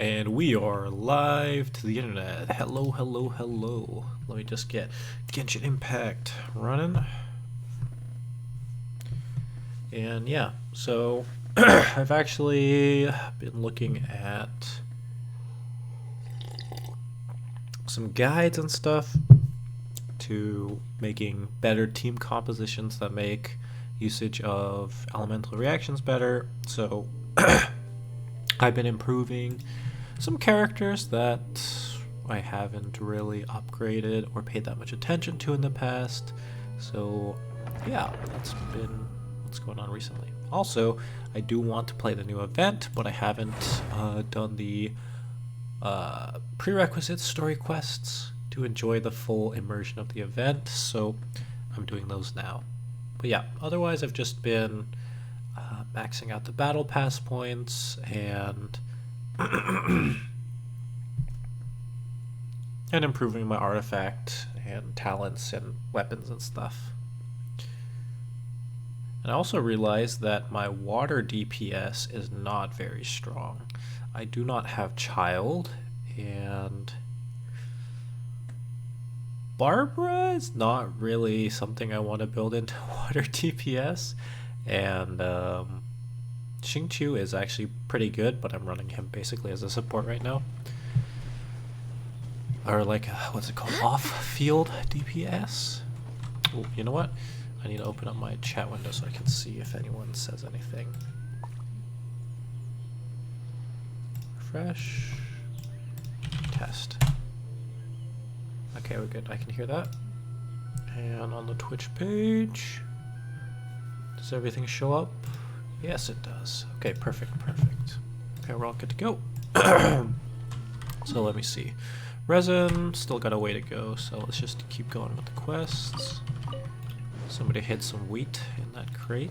And we are live to the internet. Hello, hello, hello. Let me just get Genshin Impact running. And yeah, so I've actually been looking at some guides and stuff to making better team compositions that make usage of elemental reactions better. So I've been improving some characters that I haven't really upgraded or paid that much attention to in the past. So yeah, that's been what's going on recently. Also, I do want to play the new event, but I haven't done the prerequisite story quests to enjoy the full immersion of the event, so I'm doing those now. But yeah, otherwise I've just been maxing out the battle pass points and and improving my artifact and talents and weapons and stuff. And I also realized that my water DPS is not very strong. I do not have Child, and Barbara is not really something I want to build into water DPS, and Xingqiu is actually pretty good, but I'm running him basically as a support right now. Or like, what's it called? Off-field DPS? Oh, you know what? I need to open up my chat window so I can see if anyone says anything. Refresh. Test. Okay, we're good. I can hear that. And on the Twitch page, does everything show up? Yes, it does. Okay, perfect, perfect. Okay, we're all good to go. So let me see. Resin, still got a way to go, so let's just keep going with the quests. Somebody hid some wheat in that crate.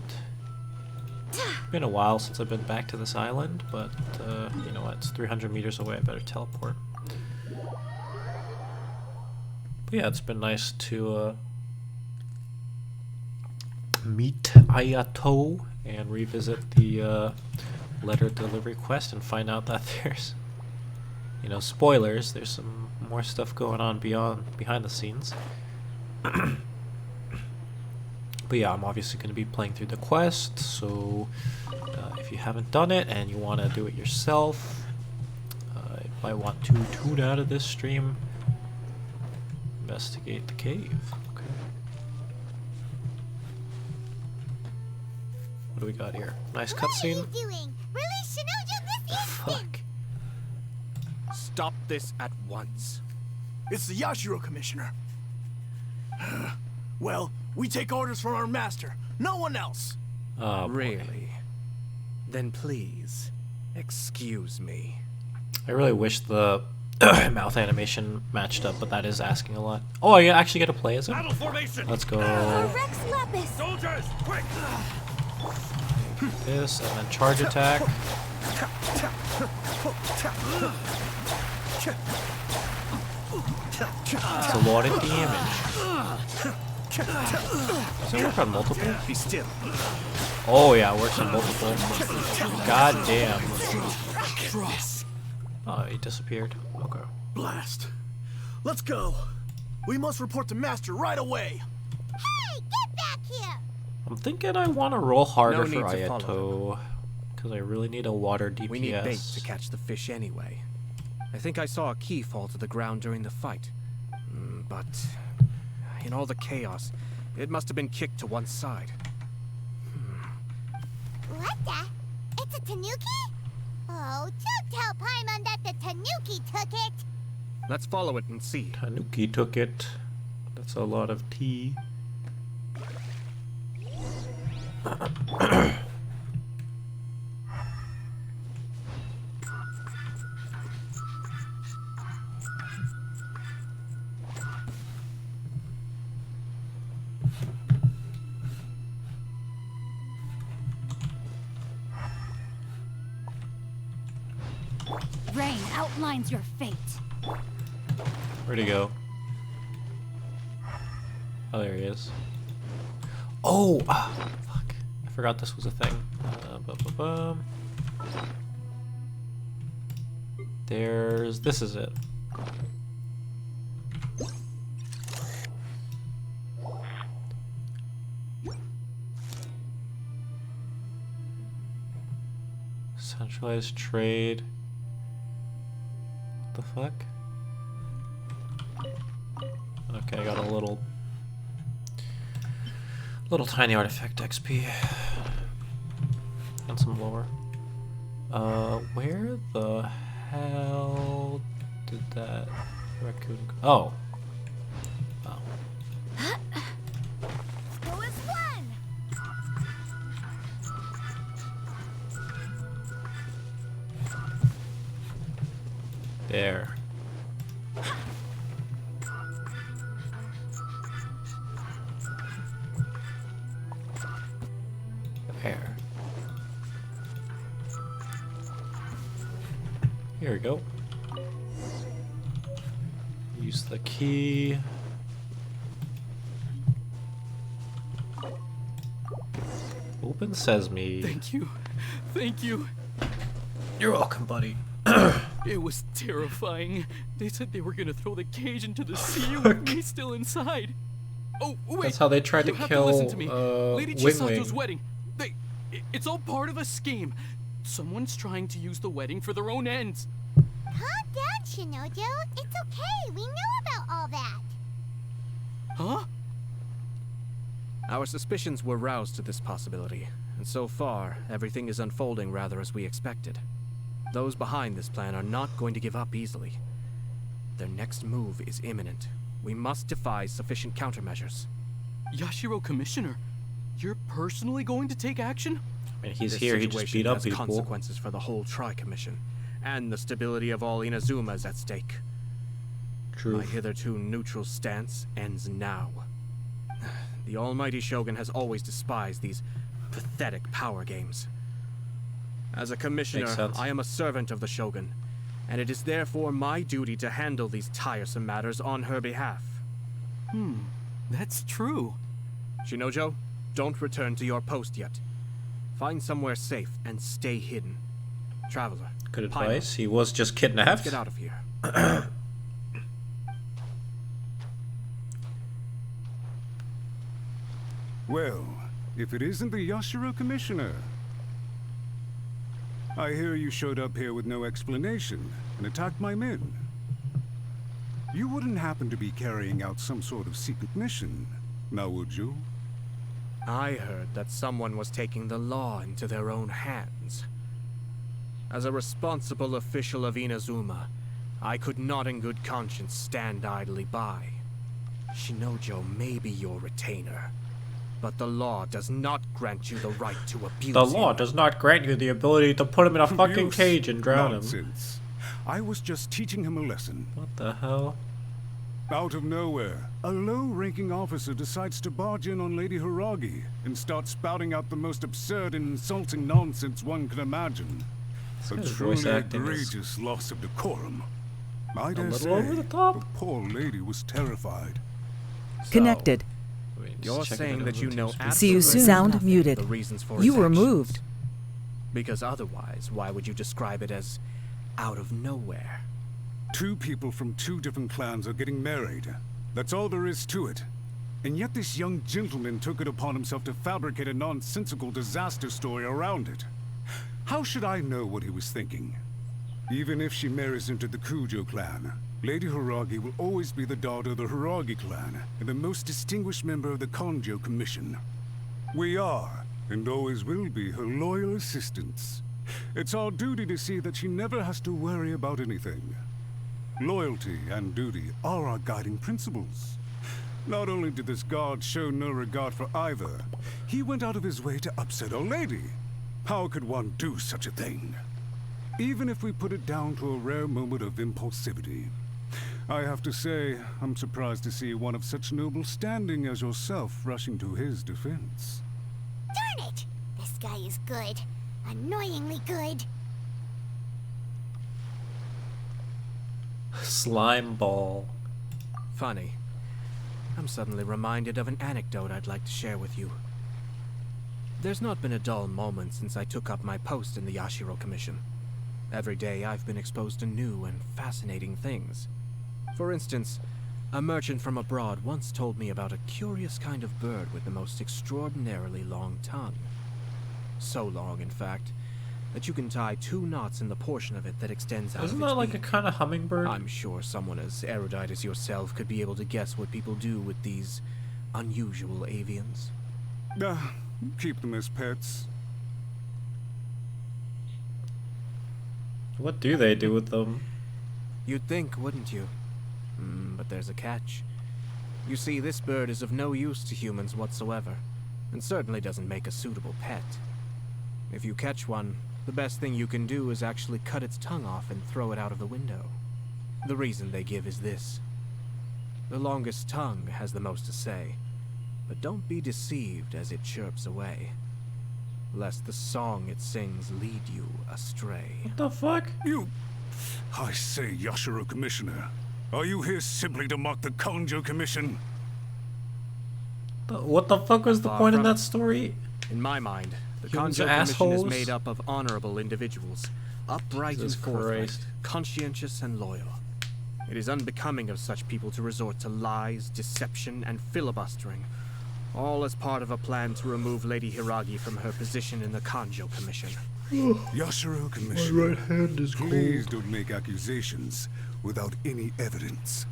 Been a while since I've been back to this island, but you know what, it's 300 meters away, I better teleport. But yeah, it's been nice to meet Ayato and revisit the letter delivery quest and find out that there's, you know, spoilers, there's some more stuff going on behind the scenes. But yeah, I'm obviously going to be playing through the quest, so if you haven't done it and you want to do it yourself, you might want to tune out of this stream. Investigate the cave. Okay. What do we got here? Nice cutscene. What are you doing? Release Shinoju this Fuck. Stop this at once. It's the Yashiro Commissioner. Well, we take orders from our master, no one else. Oh, boy. Really? Then please, excuse me. I really wish the mouth animation matched up, but that is asking a lot. Oh, I actually get to play as him? Battle formation! Let's go. Rex Lapis! Soldiers, quick! This, and then charge attack. That's a lot of damage. Does it work on multiple? Be still. Oh yeah, it works on multiple. God damn. Oh, he disappeared. Okay. Blast. Let's go. We must report to Master right away. Hey, get back here! I'm thinking I want to roll harder No for need to follow Ayato, because I really need a water DPS. We need bait to catch the fish anyway. I think I saw a key fall to the ground during the fight. But in all the chaos, it must have been kicked to one side. What the? It's a Tanuki? Oh, don't tell Paimon that the Tanuki took it! Let's follow it and see. Tanuki took it. That's a lot of tea. Rain outlines your fate. Where'd he go? Oh, there he is. Oh! Fuck. I forgot this was a thing. This is it. Centralized trade. What the fuck? Okay, I got a little tiny artifact XP. And some lore. Where the hell did that raccoon go? Oh. Oh. School is fun! There. There. Here we go. Use the key. Open sesame. Thank you. Thank you. You're welcome, buddy. It was terrifying. They said they were gonna throw the cage into the sea with me still inside. Oh, wait. That's how they tried to You have kill listen to me. Lady Wing Chisato's Wing. wedding. It's all part of a scheme. Someone's trying to use the wedding for their own ends. Calm down, Shinojo. It's okay. We know about all that. Huh? Our suspicions were roused to this possibility, and so far, everything is unfolding rather as we expected. Those behind this plan are not going to give up easily. Their next move is imminent. We must devise sufficient countermeasures. Yashiro Commissioner, you're personally going to take action? I mean, he's This here, he just situation beat up has people. consequences for the whole Tri-Commission, and the stability of all Inazumas at stake. True. My hitherto neutral stance ends now. The almighty Shogun has always despised these pathetic power games. As a commissioner, Makes sense. I am a servant of the Shogun, and it is therefore my duty to handle these tiresome matters on her behalf. That's true. Shinojo, don't return to your post yet. Find somewhere safe and stay hidden. Traveler, Good Paimon, advice. He was just kidnapped. get out of here. Well, if it isn't the Yashiro Commissioner. I hear you showed up here with no explanation and attacked my men. You wouldn't happen to be carrying out some sort of secret mission, now would you? I heard that someone was taking the law into their own hands. As a responsible official of Inazuma, I could not in good conscience stand idly by. Shinojo may be your retainer, but the law does not grant you the right to abuse The law him. does not grant you the ability to put him in a fucking Abuse? cage and drown him. Nonsense. I was just teaching him a lesson. What the hell? Out of nowhere, a low-ranking officer decides to barge in on Lady Hiragi and start spouting out the most absurd and insulting nonsense one can imagine. A guy's truly voice acting is egregious loss of decorum. I dare little say, over the top. the poor lady was terrified. Connected. So, wait, just You're checking saying it that on you the know team absolutely See you soon. Sound nothing muted. the reasons for You his were actions. moved. Because otherwise, why would you describe it as out of nowhere? Two people from two different clans are getting married. That's all there is to it. And yet this young gentleman took it upon himself to fabricate a nonsensical disaster story around it. How should I know what he was thinking? Even if she marries into the Kujo clan, Lady Hiragi will always be the daughter of the Hiragi clan and the most distinguished member of the Konjo Commission. We are, and always will be, her loyal assistants. It's our duty to see that she never has to worry about anything. Loyalty and duty are our guiding principles. Not only did this guard show no regard for either, he went out of his way to upset our lady. How could one do such a thing? Even if we put it down to a rare moment of impulsivity. I have to say, I'm surprised to see one of such noble standing as yourself rushing to his defense. Darn it! This guy is good. Annoyingly good. Slime ball. Funny. I'm suddenly reminded of an anecdote I'd like to share with you. There's not been a dull moment since I took up my post in the Yashiro Commission. Every day I've been exposed to new and fascinating things. For instance, a merchant from abroad once told me about a curious kind of bird with the most extraordinarily long tongue. So long, in fact, that you can tie 2 knots in the portion of it that extends out Isn't of its that like a beak. kind of hummingbird? I'm sure someone as erudite as yourself could be able to guess what people do with these unusual avians. Keep them as pets. What do they do with them? You'd think, wouldn't you? But there's a catch. You see, this bird is of no use to humans whatsoever, and certainly doesn't make a suitable pet. If you catch one, the best thing you can do is actually cut its tongue off and throw it out of the window. The reason they give is this. The longest tongue has the most to say, but don't be deceived as it chirps away, lest the song it sings lead you astray. What the fuck? I say, Yashiro Commissioner, are you here simply to mock the Kanjo Commission? What the fuck was the Far point in from that it. story? In my mind, the Humans Kanjo are Commission is assholes? made up of honorable individuals, upright Jesus and forthright, Christ. conscientious and loyal. It is unbecoming of such people to resort to lies, deception, and filibustering, all as part of a plan to remove Lady Hiragi from her position in the Kanjo Commission. Yashiro Commissioner, hand is please don't make accusations without any evidence.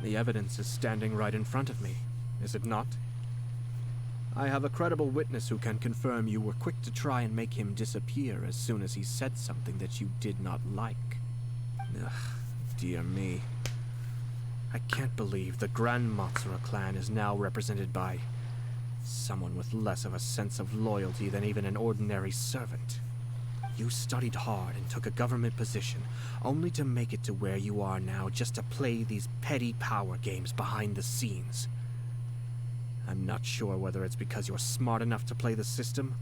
The evidence is standing right in front of me, is it not? I have a credible witness who can confirm you were quick to try and make him disappear as soon as he said something that you did not like. Ugh, dear me. I can't believe the Grand Matsura clan is now represented by someone with less of a sense of loyalty than even an ordinary servant. You studied hard and took a government position, only to make it to where you are now just to play these petty power games behind the scenes. I'm not sure whether it's because you're smart enough to play the system,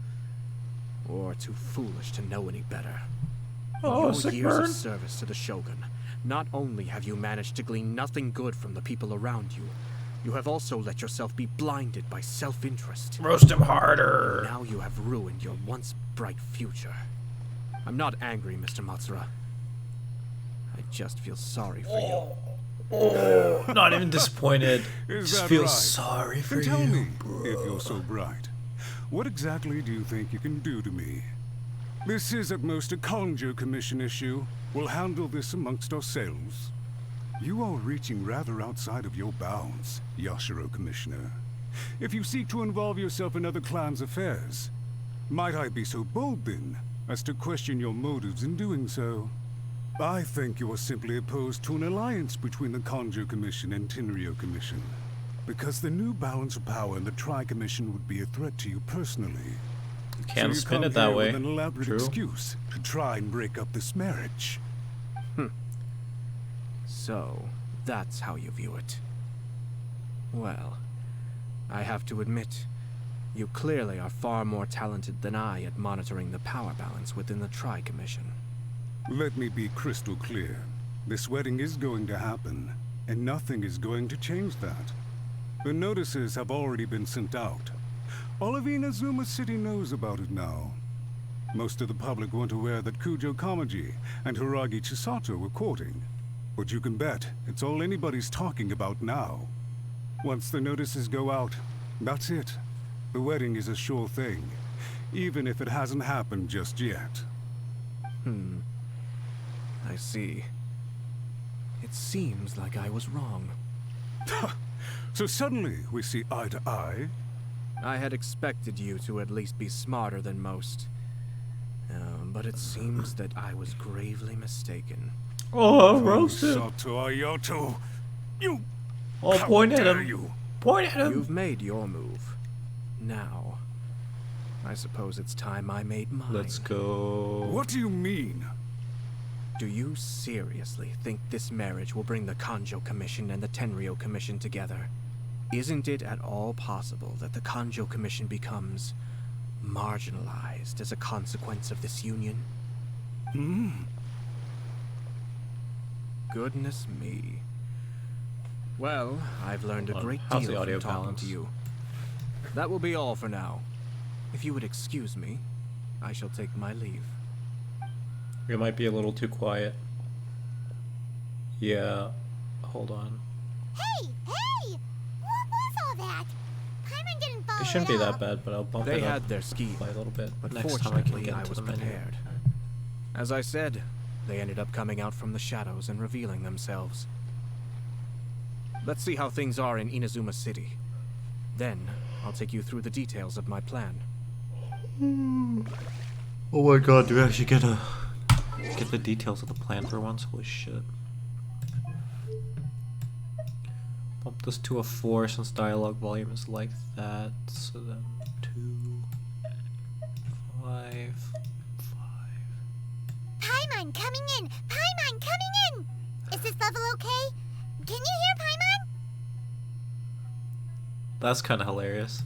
or too foolish to know any better. Oh, In your sick years burn. of service to the Shogun, not only have you managed to glean nothing good from the people around you, you have also let yourself be blinded by self-interest. Roast him harder. Now you have ruined your once bright future. I'm not angry, Mr. Matsura. I just feel sorry for you. Oh, not even disappointed. Is Just that feel right? sorry for Then tell you. me, if you're so bright, what exactly do you think you can do to me? This is at most a Kanjo Commission issue. We'll handle this amongst ourselves. You are reaching rather outside of your bounds, Yashiro Commissioner. If you seek to involve yourself in other clans' affairs, might I be so bold then as to question your motives in doing so? I think you are simply opposed to an alliance between the Kanjo Commission and Tenryo Commission, because the new balance of power in the Tri-Commission would be a threat to you personally. Can't so you spin come it that here way. with an elaborate True. excuse to try and break up this marriage. So, that's how you view it. Well, I have to admit, you clearly are far more talented than I at monitoring the power balance within the Tri-Commission. Let me be crystal clear. This wedding is going to happen, and nothing is going to change that. The notices have already been sent out. All of Inazuma City knows about it now. Most of the public weren't aware that Kujo Kamaji and Hiragi Chisato were courting. But you can bet it's all anybody's talking about now. Once the notices go out, that's it. The wedding is a sure thing, even if it hasn't happened just yet. I see. It seems like I was wrong. So suddenly we see eye to eye. I had expected you to at least be smarter than most. But it seems that I was gravely mistaken. Oh, roast him. Sato Ayato, you! Oh, How point at dare him. you! Point at him. You've made your move. Now, I suppose it's time I made mine. Let's go. What do you mean? Do you seriously think this marriage will bring the Kanjo Commission and the Tenryo Commission together? Isn't it at all possible that the Kanjo Commission becomes marginalized as a consequence of this union? Goodness me. Well, I've learned a Hold on. great How's deal the audio from talking balance? to you. That will be all for now. If you would excuse me, I shall take my leave. You might be a little too quiet. Yeah. Hold on. Hey! Hey! What was all that? Paimon didn't follow It shouldn't at be all. that bad, but I'll bump They it up had their scheme, by a little bit. but Next time I can fortunately get I into was the menu. prepared. As I said, they ended up coming out from the shadows and revealing themselves. Let's see how things are in Inazuma City. Then, I'll take you through the details of my plan. Oh my god, do we actually get the details of the plan for once? Holy shit. Bump this to a 4 since dialogue volume is like that. So then 2, 5, 5. Paimon coming in! Paimon coming in! Is this level okay? Can you hear Paimon? That's kind of hilarious.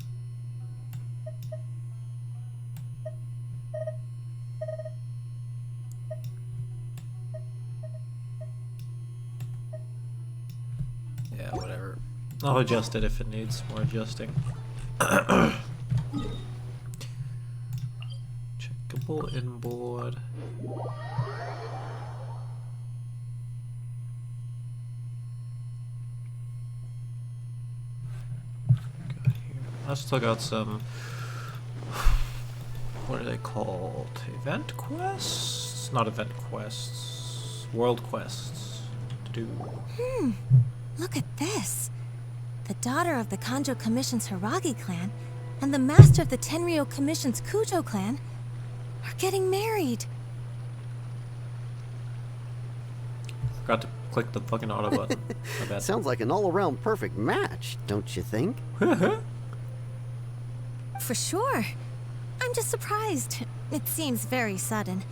Yeah, whatever. I'll adjust it if it needs more adjusting. Checkable inboard. I still got some. What are they called? Event quests? Not event quests. World quests to do. Look at this. The daughter of the Kanjo Commission's Hiragi clan and the master of the Tenryo Commission's Kujo clan are getting married. Forgot to click the fucking auto button. My bad. Sounds like an all-around perfect match, don't you think? For sure. I'm just surprised. It seems very sudden.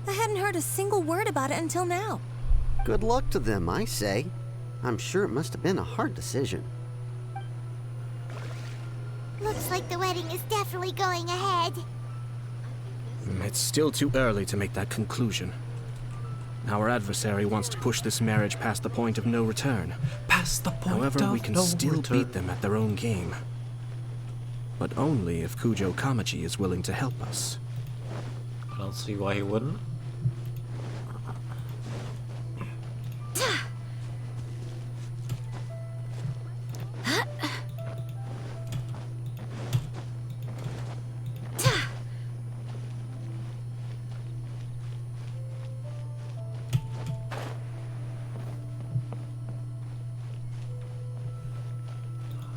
I hadn't heard a single word about it until now. Good luck to them, I say. I'm sure it must have been a hard decision. Looks like the wedding is definitely going ahead. It's still too early to make that conclusion. Our adversary wants to push this marriage past the point of no return. Past the point However, of we can no still return. beat them at their own game. But only if Kujo Kamachi is willing to help us. I don't see why he wouldn't.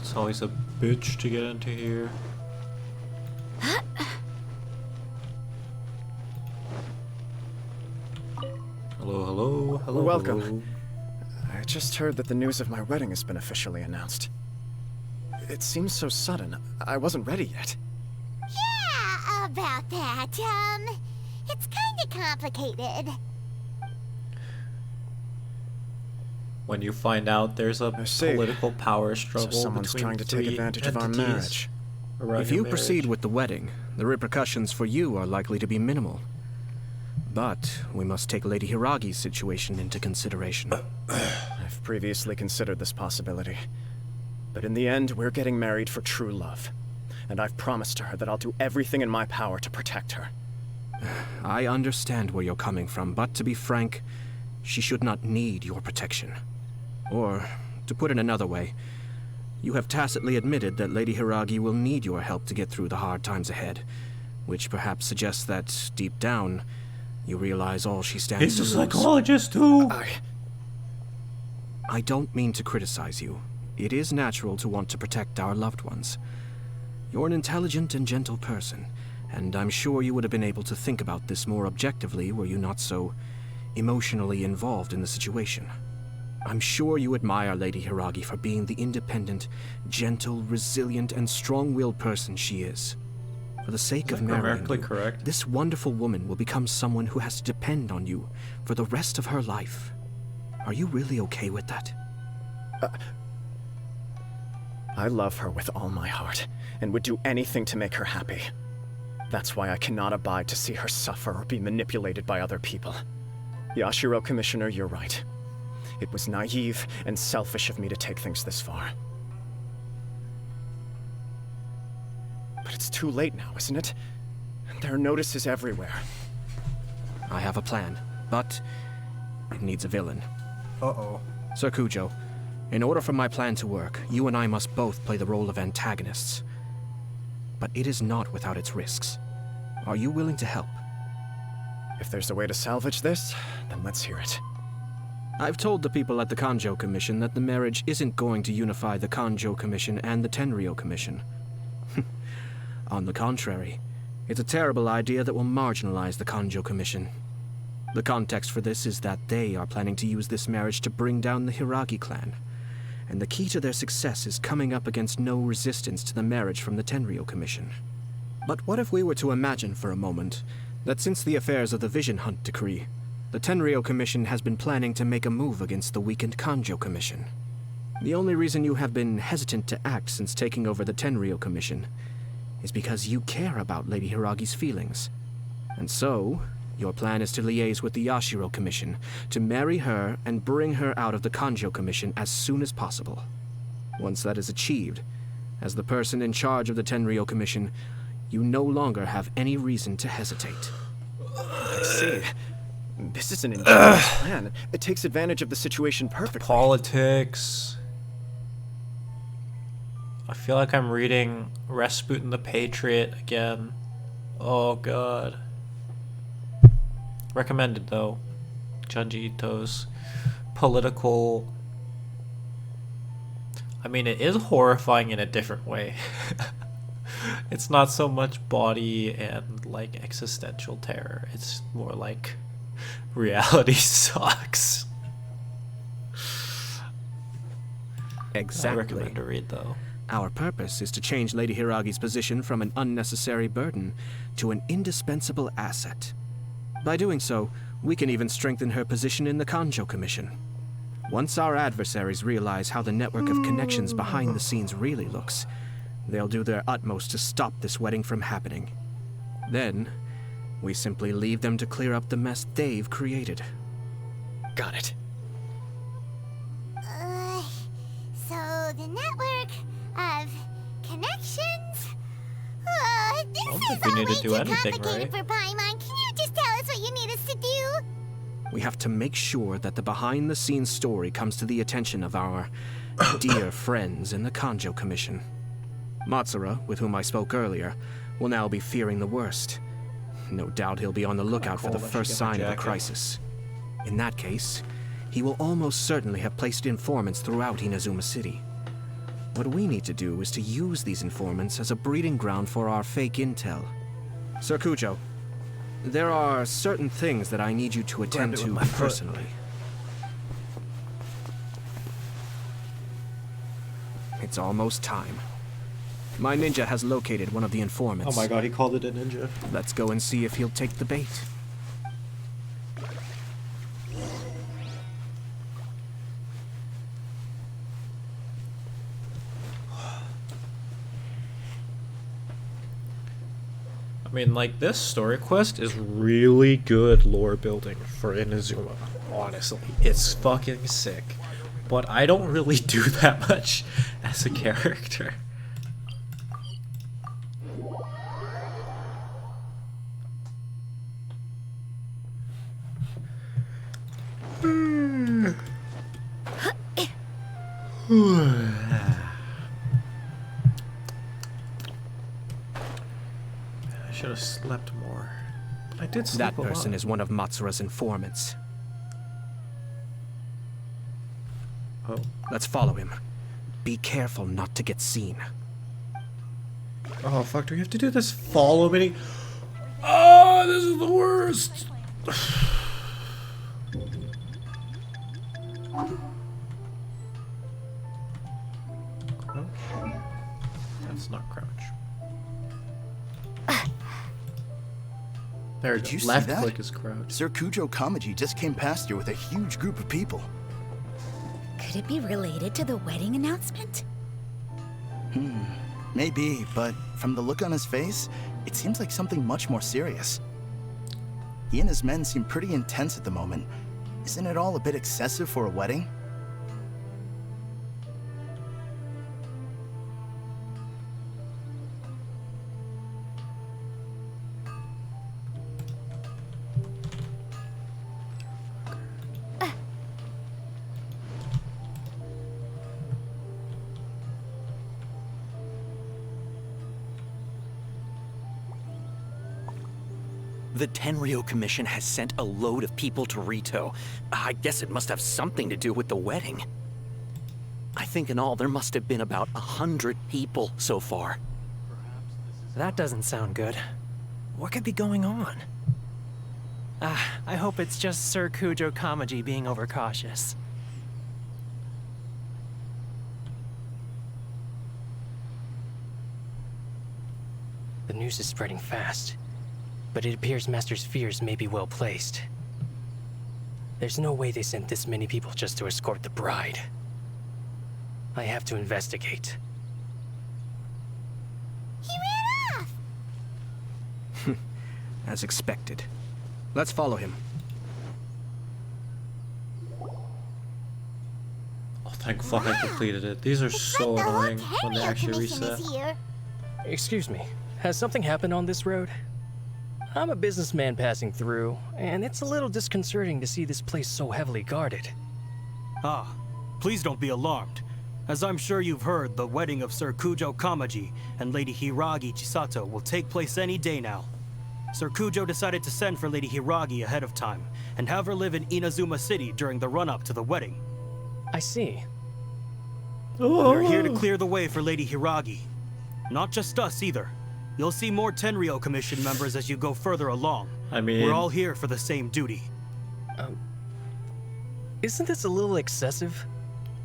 It's always a bitch to get into here. Hello, hello, hello. Welcome. hello. I just heard that the news of my wedding has been officially announced. It seems so sudden. I wasn't ready yet. Yeah, about that. It's kinda complicated. When you find out there's a Political power struggle So someone's between trying to take three advantage of our entities marriage. around If your you marriage. proceed with the wedding, the repercussions for you are likely to be minimal. But we must take Lady Hiragi's situation into consideration. I've previously considered this possibility. But in the end, we're getting married for true love. And I've promised her that I'll do everything in my power to protect her. I understand where you're coming from, but to be frank, she should not need your protection. Or, to put it another way, you have tacitly admitted that Lady Hiragi will need your help to get through the hard times ahead, which perhaps suggests that, deep down, you realize all she stands He's to a lose. psychologist too. I don't mean to criticize you. It is natural to want to protect our loved ones. You're an intelligent and gentle person, and I'm sure you would have been able to think about this more objectively were you not so emotionally involved in the situation. I'm sure you admire Lady Hiragi for being the independent, gentle, resilient, and strong-willed person she is. For the sake of marrying Grammatically you, correct. this wonderful woman will become someone who has to depend on you for the rest of her life. Are you really okay with that? I love her with all my heart, and would do anything to make her happy. That's why I cannot abide to see her suffer or be manipulated by other people. Yashiro, Commissioner, you're right. It was naive and selfish of me to take things this far. But it's too late now, isn't it? There are notices everywhere. I have a plan, but it needs a villain. Uh-oh. Sir Kujo, in order for my plan to work, you and I must both play the role of antagonists. But it is not without its risks. Are you willing to help? If there's a way to salvage this, then let's hear it. I've told the people at the Kanjo Commission that the marriage isn't going to unify the Kanjo Commission and the Tenryou Commission. On the contrary, it's a terrible idea that will marginalize the Kanjo Commission. The context for this is that they are planning to use this marriage to bring down the Hiragi clan, and the key to their success is coming up against no resistance to the marriage from the Tenryou Commission. But what if we were to imagine for a moment that since the affairs of the Vision Hunt Decree, the Tenryou Commission has been planning to make a move against the weakened Kanjo Commission? The only reason you have been hesitant to act since taking over the Tenryou Commission is because you care about Lady Hiragi's feelings. And so, your plan is to liaise with the Yashiro Commission, to marry her and bring her out of the Kanjo Commission as soon as possible. Once that is achieved, as the person in charge of the Tenryou Commission, you no longer have any reason to hesitate. I see. This is an ingenious plan. It takes advantage of the situation perfectly. Politics. I feel like I'm reading Rasputin the Patriot again. Oh god. Recommended though. Junji Ito's political... I mean, it is horrifying in a different way. It's not so much body and like existential terror. It's more like reality sucks. Exactly. I recommend to read though. Our purpose is to change Lady Hiragi's position from an unnecessary burden to an indispensable asset. By doing so, we can even strengthen her position in the Kanjo Commission. Once our adversaries realize how the network of connections behind the scenes really looks, they'll do their utmost to stop this wedding from happening. Then, we simply leave them to clear up the mess they've created. Got it. So the network of connections? This don't is think we all need way to do too anything, complicated right? for Paimon. Can you just tell us what you need us to do? We have to make sure that the behind-the-scenes story comes to the attention of our dear friends in the Kanjo Commission. Matsura, with whom I spoke earlier, will now be fearing the worst. No doubt he'll be on the lookout for the first sign of a crisis. In that case, he will almost certainly have placed informants throughout Inazuma City. What we need to do is to use these informants as a breeding ground for our fake intel. Sir Kujo, there are certain things that I need you to attend to personally. It's almost time. My ninja has located one of the informants. Oh my god, he called it a ninja. Let's go and see if he'll take the bait. I mean, like, this story quest is really good lore building for Inazuma, honestly. It's fucking sick. But I don't really do that much as a character. I should have slept more. I did sleep That a lot. person is one of Matsura's informants. Oh. Let's follow him. Be careful not to get seen. Oh fuck, do we have to do this follow me? Oh, this is the worst! Crouch? That's not crouch. There, Did you see left that? click is crouch. Sir Kujo Kamaji just came past here with a huge group of people. Could it be related to the wedding announcement? Maybe, but from the look on his face, it seems like something much more serious. He and his men seem pretty intense at the moment. Isn't it all a bit excessive for a wedding? The Tenryo Commission has sent a load of people to Rito. I guess it must have something to do with the wedding. I think in all there must have been about 100 people so far. That doesn't sound good. What could be going on? I hope it's just Sir Kujo Kamaji being overcautious. The news is spreading fast, but it appears Master's fears may be well placed. There's no way they sent this many people just to escort the bride. I have to investigate. He ran off! As expected. Let's follow him. Oh, thank fuck I completed it. These are so annoying when they actually reset. Excuse me, has something happened on this road? I'm a businessman passing through, and it's a little disconcerting to see this place so heavily guarded. Ah, please don't be alarmed. As I'm sure you've heard, the wedding of Sir Kujo Kamaji and Lady Hiragi Chisato will take place any day now. Sir Kujo decided to send for Lady Hiragi ahead of time, and have her live in Inazuma City during the run-up to the wedding. I see. We're here to clear the way for Lady Hiragi. Not just us either. You'll see more Tenryo Commission members as you go further along. I mean... we're all here for the same duty. Isn't this a little excessive?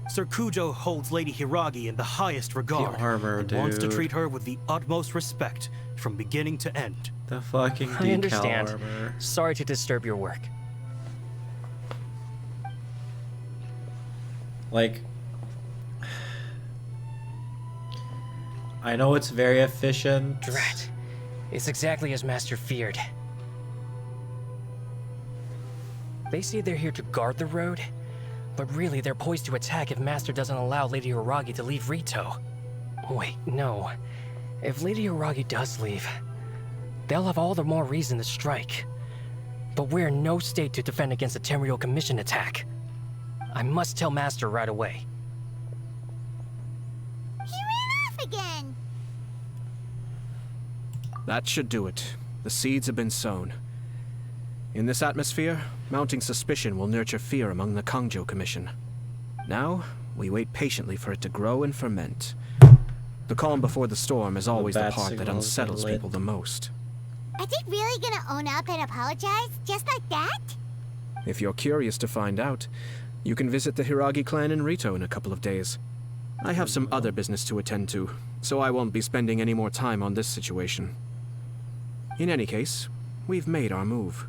Sir Kujo holds Lady Hiragi in the highest regard. The armor, and wants to treat her with the utmost respect from beginning to end. The fucking decal I understand. armor. Sorry to disturb your work. Like... I know it's very efficient. Drat. It's exactly as Master feared. They say they're here to guard the road, but really they're poised to attack if Master doesn't allow Lady Hiragi to leave Rito. Wait, no. If Lady Hiragi does leave, they'll have all the more reason to strike. But we're in no state to defend against a Tenryo Commission attack. I must tell Master right away. He ran off again! That should do it. The seeds have been sown. In this atmosphere, mounting suspicion will nurture fear among the Kangjo Commission. Now, we wait patiently for it to grow and ferment. The calm before the storm is always the part that unsettles people the most. Are they really gonna own up and apologize, just like that? If you're curious to find out, you can visit the Hiragi clan in Rito in a couple of days. I have some other business to attend to, so I won't be spending any more time on this situation. In any case, we've made our move.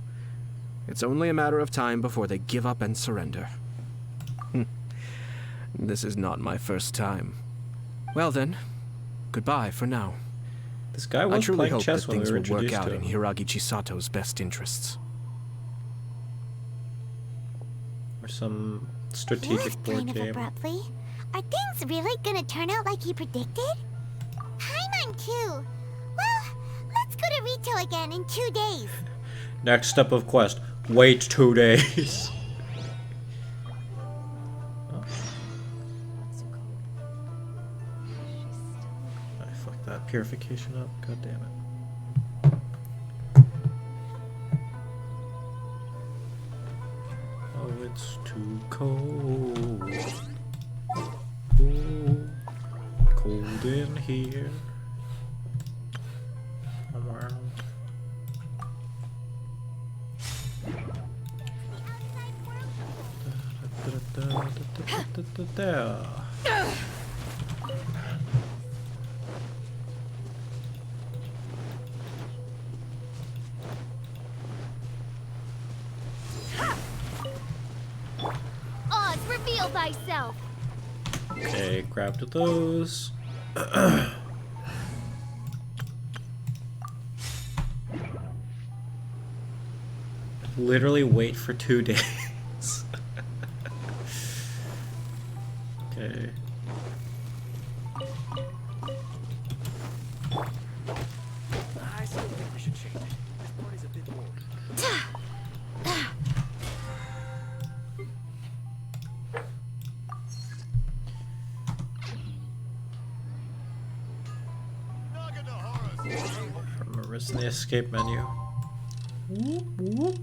It's only a matter of time before they give up and surrender. This is not my first time. Well then, goodbye for now. This guy was I truly playing hope chess that when we things were will work introduced out to in him. Hiragi Chisato's best interests. Or some strategic board Kind of game. abruptly. Are things really gonna turn out like he predicted? Paimon too. Well, let's go to Rito again in 2 days. Next step of quest. Wait 2 days. I fucked that purification up. God damn it. Oh, it's too cold. Ooh, cold in here. I'm around. Oz, reveal thyself. Okay, grabbed those. Literally wait for 2 days. Okay. I still think we should change it. This party's a bit more. From a in the escape menu. Whoop, whoop.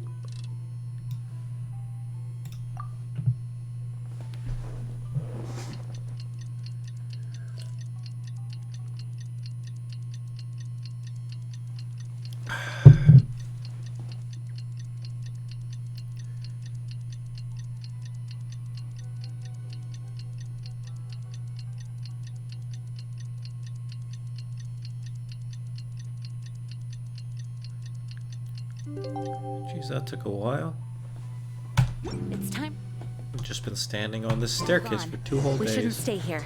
Jeez, that took a while. It's time. I've just been standing on this staircase for 2 whole We days. shouldn't stay here.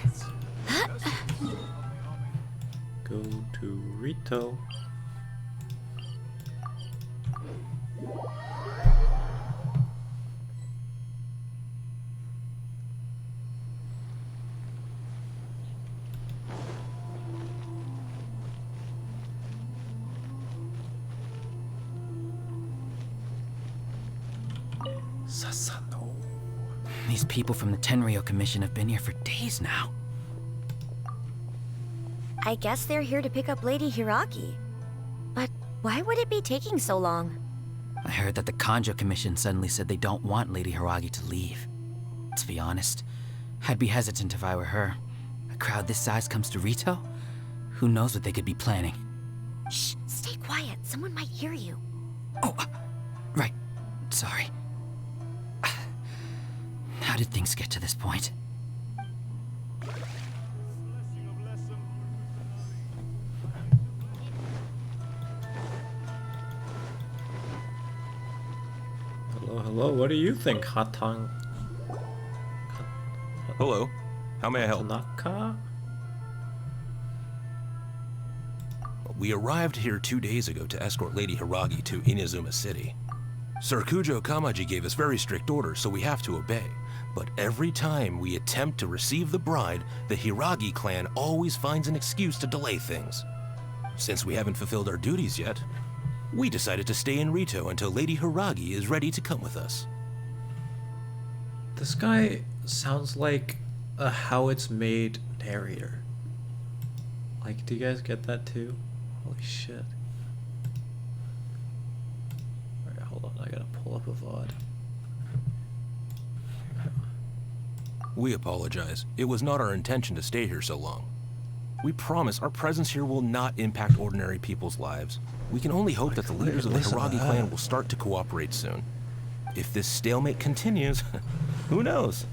Go to Rito. Sasano. These people from the Tenryo Commission have been here for days now. I guess they're here to pick up Lady Hiragi. But why would it be taking so long? I heard that the Kanjo Commission suddenly said they don't want Lady Hiragi to leave. To be honest, I'd be hesitant if I were her. A crowd this size comes to Rito? Who knows what they could be planning? Shh, stay quiet. Someone might hear you. Oh, right. Sorry. How did things get to this point? Hello, what do you think, Hatang? Hello, how may I help? Tanaka? We arrived here 2 days ago to escort Lady Hiragi to Inazuma City. Sir Kujo Kamaji gave us very strict orders, so we have to obey. But every time we attempt to receive the bride, the Hiragi clan always finds an excuse to delay things. Since we haven't fulfilled our duties yet, we decided to stay in Rito until Lady Hiragi is ready to come with us. This guy sounds like a How It's Made narrator. Like, do you guys get that too? Holy shit. Alright, hold on, I gotta pull up a VOD. We apologize. It was not our intention to stay here so long. We promise our presence here will not impact ordinary people's lives. We can only hope that the leaders of the Hiragi clan will start to cooperate soon. If this stalemate continues, who knows?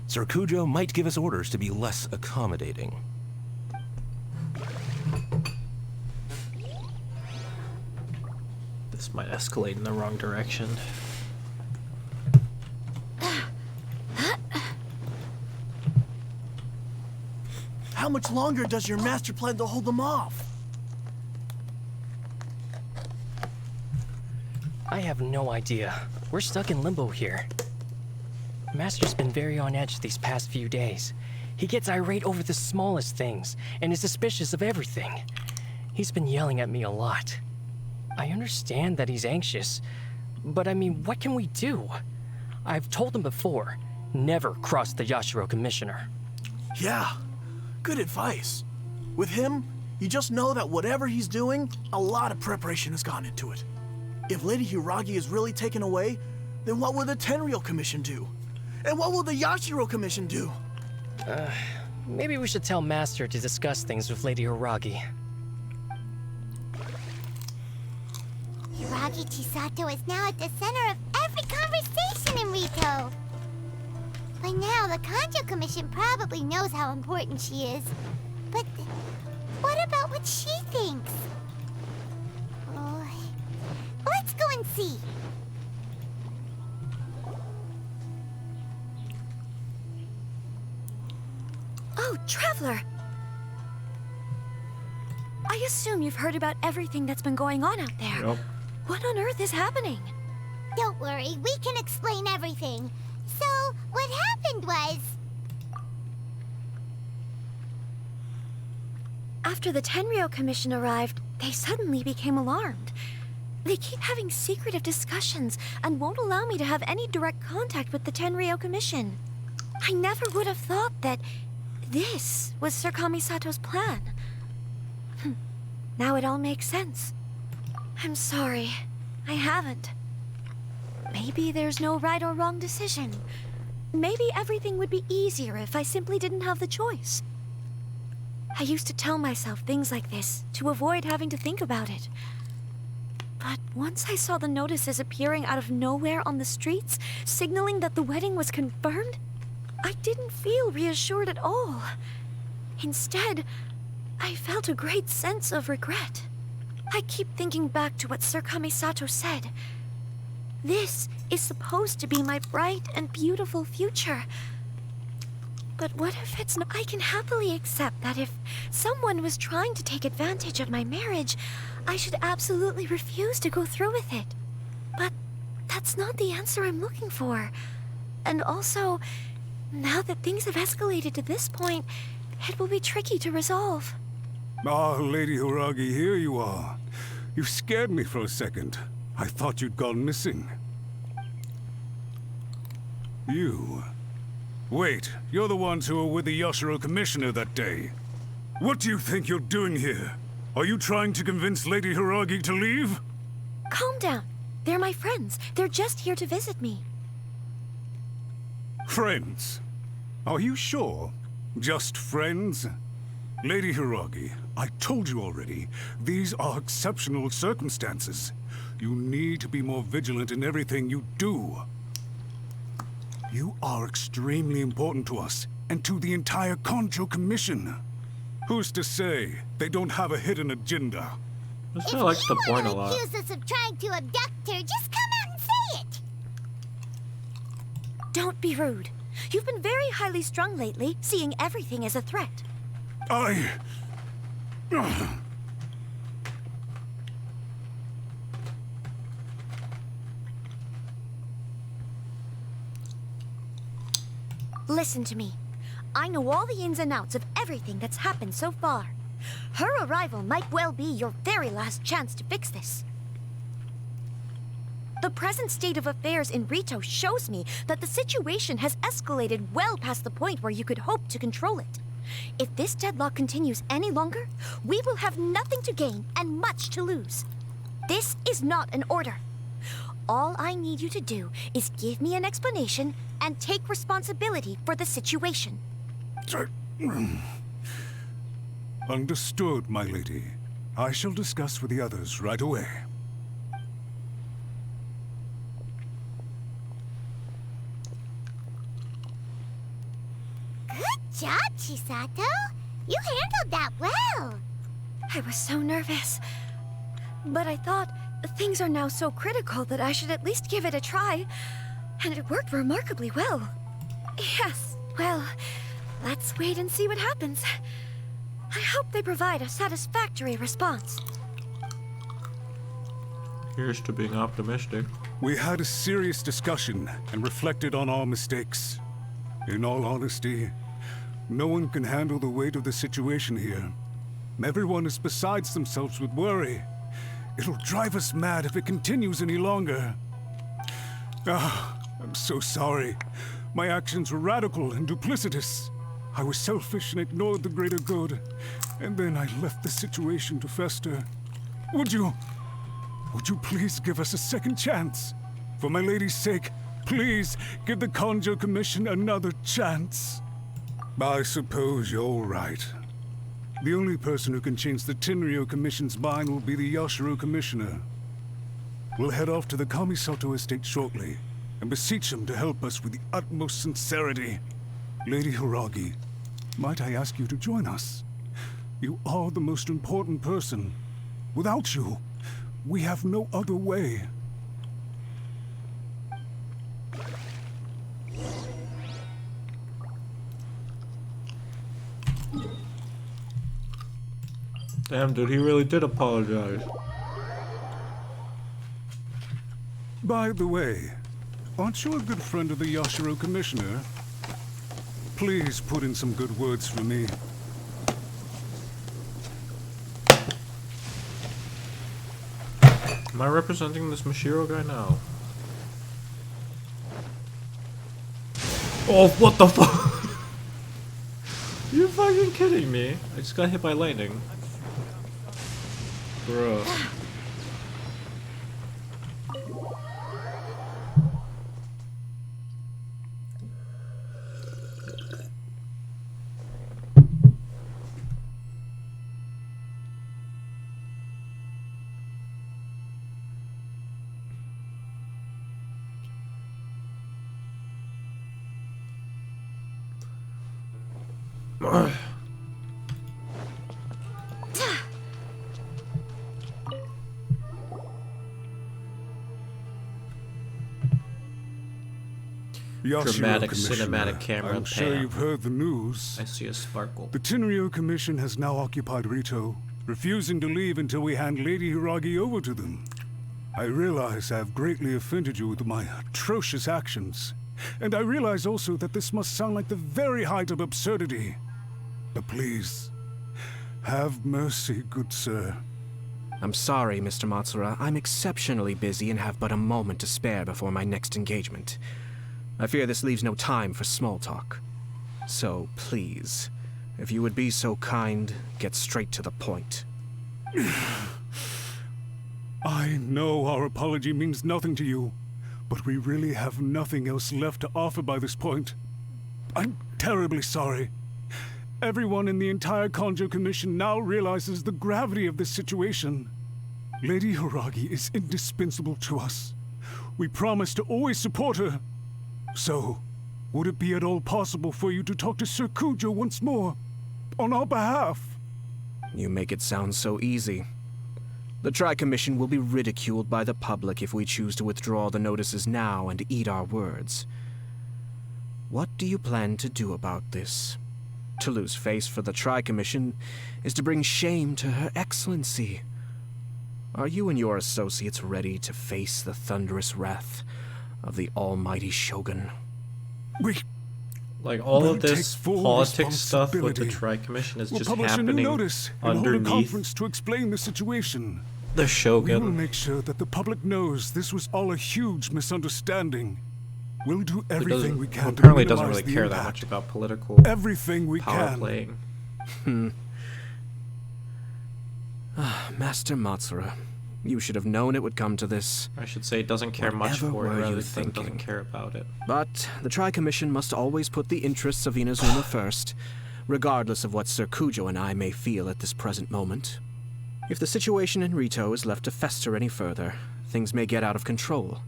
Sir Kujo might give us orders to be less accommodating. This might escalate in the wrong direction. How much longer does your master plan to hold them off? I have no idea. We're stuck in limbo here. Master's been very on edge these past few days. He gets irate over the smallest things and is suspicious of everything. He's been yelling at me a lot. I understand that he's anxious, but I mean, what can we do? I've told him before, never cross the Yashiro Commissioner. Yeah, good advice. With him, you just know that whatever he's doing, a lot of preparation has gone into it. If Lady Hiragi is really taken away, then what will the Tenryo Commission do? And what will the Yashiro Commission do? Maybe we should tell Master to discuss things with Lady Hiragi. Hiragi Chisato is now at the center of every conversation in Rito. By now, the Kanjo Commission probably knows how important she is. But what about what she thinks? Oh, let's go and see. Oh, Traveler! I assume you've heard about everything that's been going on out there. Yep. What on earth is happening? Don't worry, we can explain everything. So, what happened was... After the Tenryo Commission arrived, they suddenly became alarmed. They keep having secretive discussions and won't allow me to have any direct contact with the Tenryo Commission. I never would have thought that this was Sir Kamisato's plan. Now it all makes sense. I'm sorry. I haven't. Maybe there's no right or wrong decision. Maybe everything would be easier if I simply didn't have the choice. I used to tell myself things like this to avoid having to think about it. But once I saw the notices appearing out of nowhere on the streets, signaling that the wedding was confirmed, I didn't feel reassured at all. Instead, I felt a great sense of regret. I keep thinking back to what Sir Kamisato said. This is supposed to be my bright and beautiful future. But what if it's not? I can happily accept that if someone was trying to take advantage of my marriage, I should absolutely refuse to go through with it. But that's not the answer I'm looking for. And also, now that things have escalated to this point, it will be tricky to resolve. Ah, Lady Hiragi, here you are. You scared me for a second. I thought you'd gone missing. You... Wait, you're the ones who were with the Yashiro Commissioner that day. What do you think you're doing here? Are you trying to convince Lady Hiragi to leave? Calm down. They're my friends. They're just here to visit me. Friends? Are you sure? Just friends? Lady Hiragi, I told you already, these are exceptional circumstances. You need to be more vigilant in everything you do. You are extremely important to us, and to the entire Kanjo Commission. Who's to say they don't have a hidden agenda? I still like the point a lot. If you accuse us of trying to abduct her, just come out and say it! Don't be rude. You've been very highly strung lately, seeing everything as a threat. Listen to me. I know all the ins and outs of everything that's happened so far. Her arrival might well be your very last chance to fix this. The present state of affairs in Rito shows me that the situation has escalated well past the point where you could hope to control it. If this deadlock continues any longer, we will have nothing to gain and much to lose. This is not an order. All I need you to do is give me an explanation and take responsibility for the situation. Understood, my lady. I shall discuss with the others right away. Good job, Chisato. You handled that well. I was so nervous. But I thought things are now so critical that I should at least give it a try. And it worked remarkably well. Yes, well, let's wait and see what happens. I hope they provide a satisfactory response. Here's to being optimistic. We had a serious discussion and reflected on our mistakes. In all honesty, no one can handle the weight of the situation here. Everyone is beside themselves with worry. It'll drive us mad if it continues any longer. I'm so sorry. My actions were radical and duplicitous. I was selfish and ignored the greater good. And then I left the situation to fester. Would you please give us a second chance? For my lady's sake, please give the Kanjo Commission another chance. I suppose you're right. The only person who can change the Tenryo Commission's mind will be the Yashiro Commissioner. We'll head off to the Kamisato estate shortly and beseech him to help us with the utmost sincerity. Lady Hiragi, might I ask you to join us? You are the most important person. Without you, we have no other way. Damn, dude, he really did apologize. By the way, aren't you a good friend of the Yashiro Commissioner? Please put in some good words for me. Am I representing this Mashiro guy now? Oh, what the fuck? You're fucking kidding me. I just got hit by lightning. Bro. Dramatic Commissioner, cinematic camera I'm sure pan. you've heard the news. I see a sparkle. The Tenryo Commission has now occupied Rito, refusing to leave until we hand Lady Hiragi over to them. I realize I have greatly offended you with my atrocious actions, and I realize also that this must sound like the very height of absurdity. But please, have mercy, good sir. I'm sorry, Mr. Matsura. I'm exceptionally busy and have but a moment to spare before my next engagement. I fear this leaves no time for small talk. So, please, if you would be so kind, get straight to the point. I know our apology means nothing to you, but we really have nothing else left to offer by this point. I'm terribly sorry. Everyone in the entire Kanjo Commission now realizes the gravity of this situation. Lady Hiragi is indispensable to us. We promise to always support her. So, would it be at all possible for you to talk to Sir Kujo once more, on our behalf? You make it sound so easy. The Tri-Commission will be ridiculed by the public if we choose to withdraw the notices now and eat our words. What do you plan to do about this? To lose face for the Tri-Commission is to bring shame to Her Excellency. Are you and your associates ready to face the thunderous wrath of the almighty Shogun? Like, all of this politics stuff with the Tri-Commission is just happening notice and hold a underneath conference to explain the situation. the Shogun. We will make sure that the public knows this was all a huge misunderstanding. We'll do everything we can apparently to doesn't minimize really the care impact. that much about political everything we power can. playing. Master Matsura, you should have known it would come to this. I should say it doesn't care much Whatever for it were rather you than doesn't thinking? care about it. But the Tri-Commission must always put the interests of Inazuma first, regardless of what Sir Kujo and I may feel at this present moment. If the situation in Rito is left to fester any further, things may get out of control.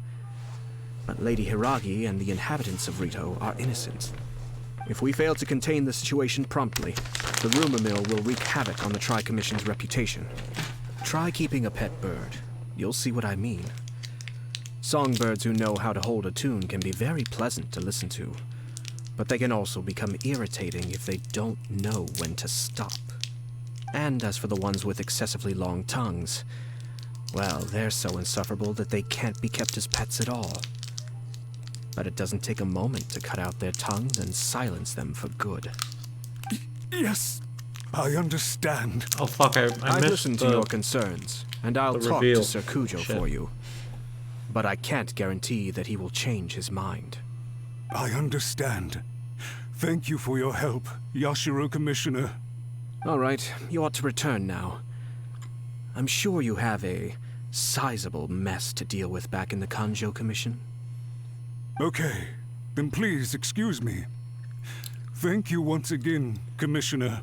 But Lady Hiragi and the inhabitants of Rito are innocent. If we fail to contain the situation promptly, the rumor mill will wreak havoc on the Tri-Commission's reputation. Try keeping a pet bird. You'll see what I mean. Songbirds who know how to hold a tune can be very pleasant to listen to, but they can also become irritating if they don't know when to stop. And as for the ones with excessively long tongues, well, they're so insufferable that they can't be kept as pets at all. But it doesn't take a moment to cut out their tongues and silence them for good. Yes, I understand. Oh fuck, I I've missed listened to your concerns, and I'll the talk reveal. to Sir Kujo Shit. for you. But I can't guarantee that he will change his mind. I understand. Thank you for your help, Yashiro Commissioner. All right, you ought to return now. I'm sure you have a sizable mess to deal with back in the Kanjo Commission. Okay, then please excuse me. Thank you once again, Commissioner.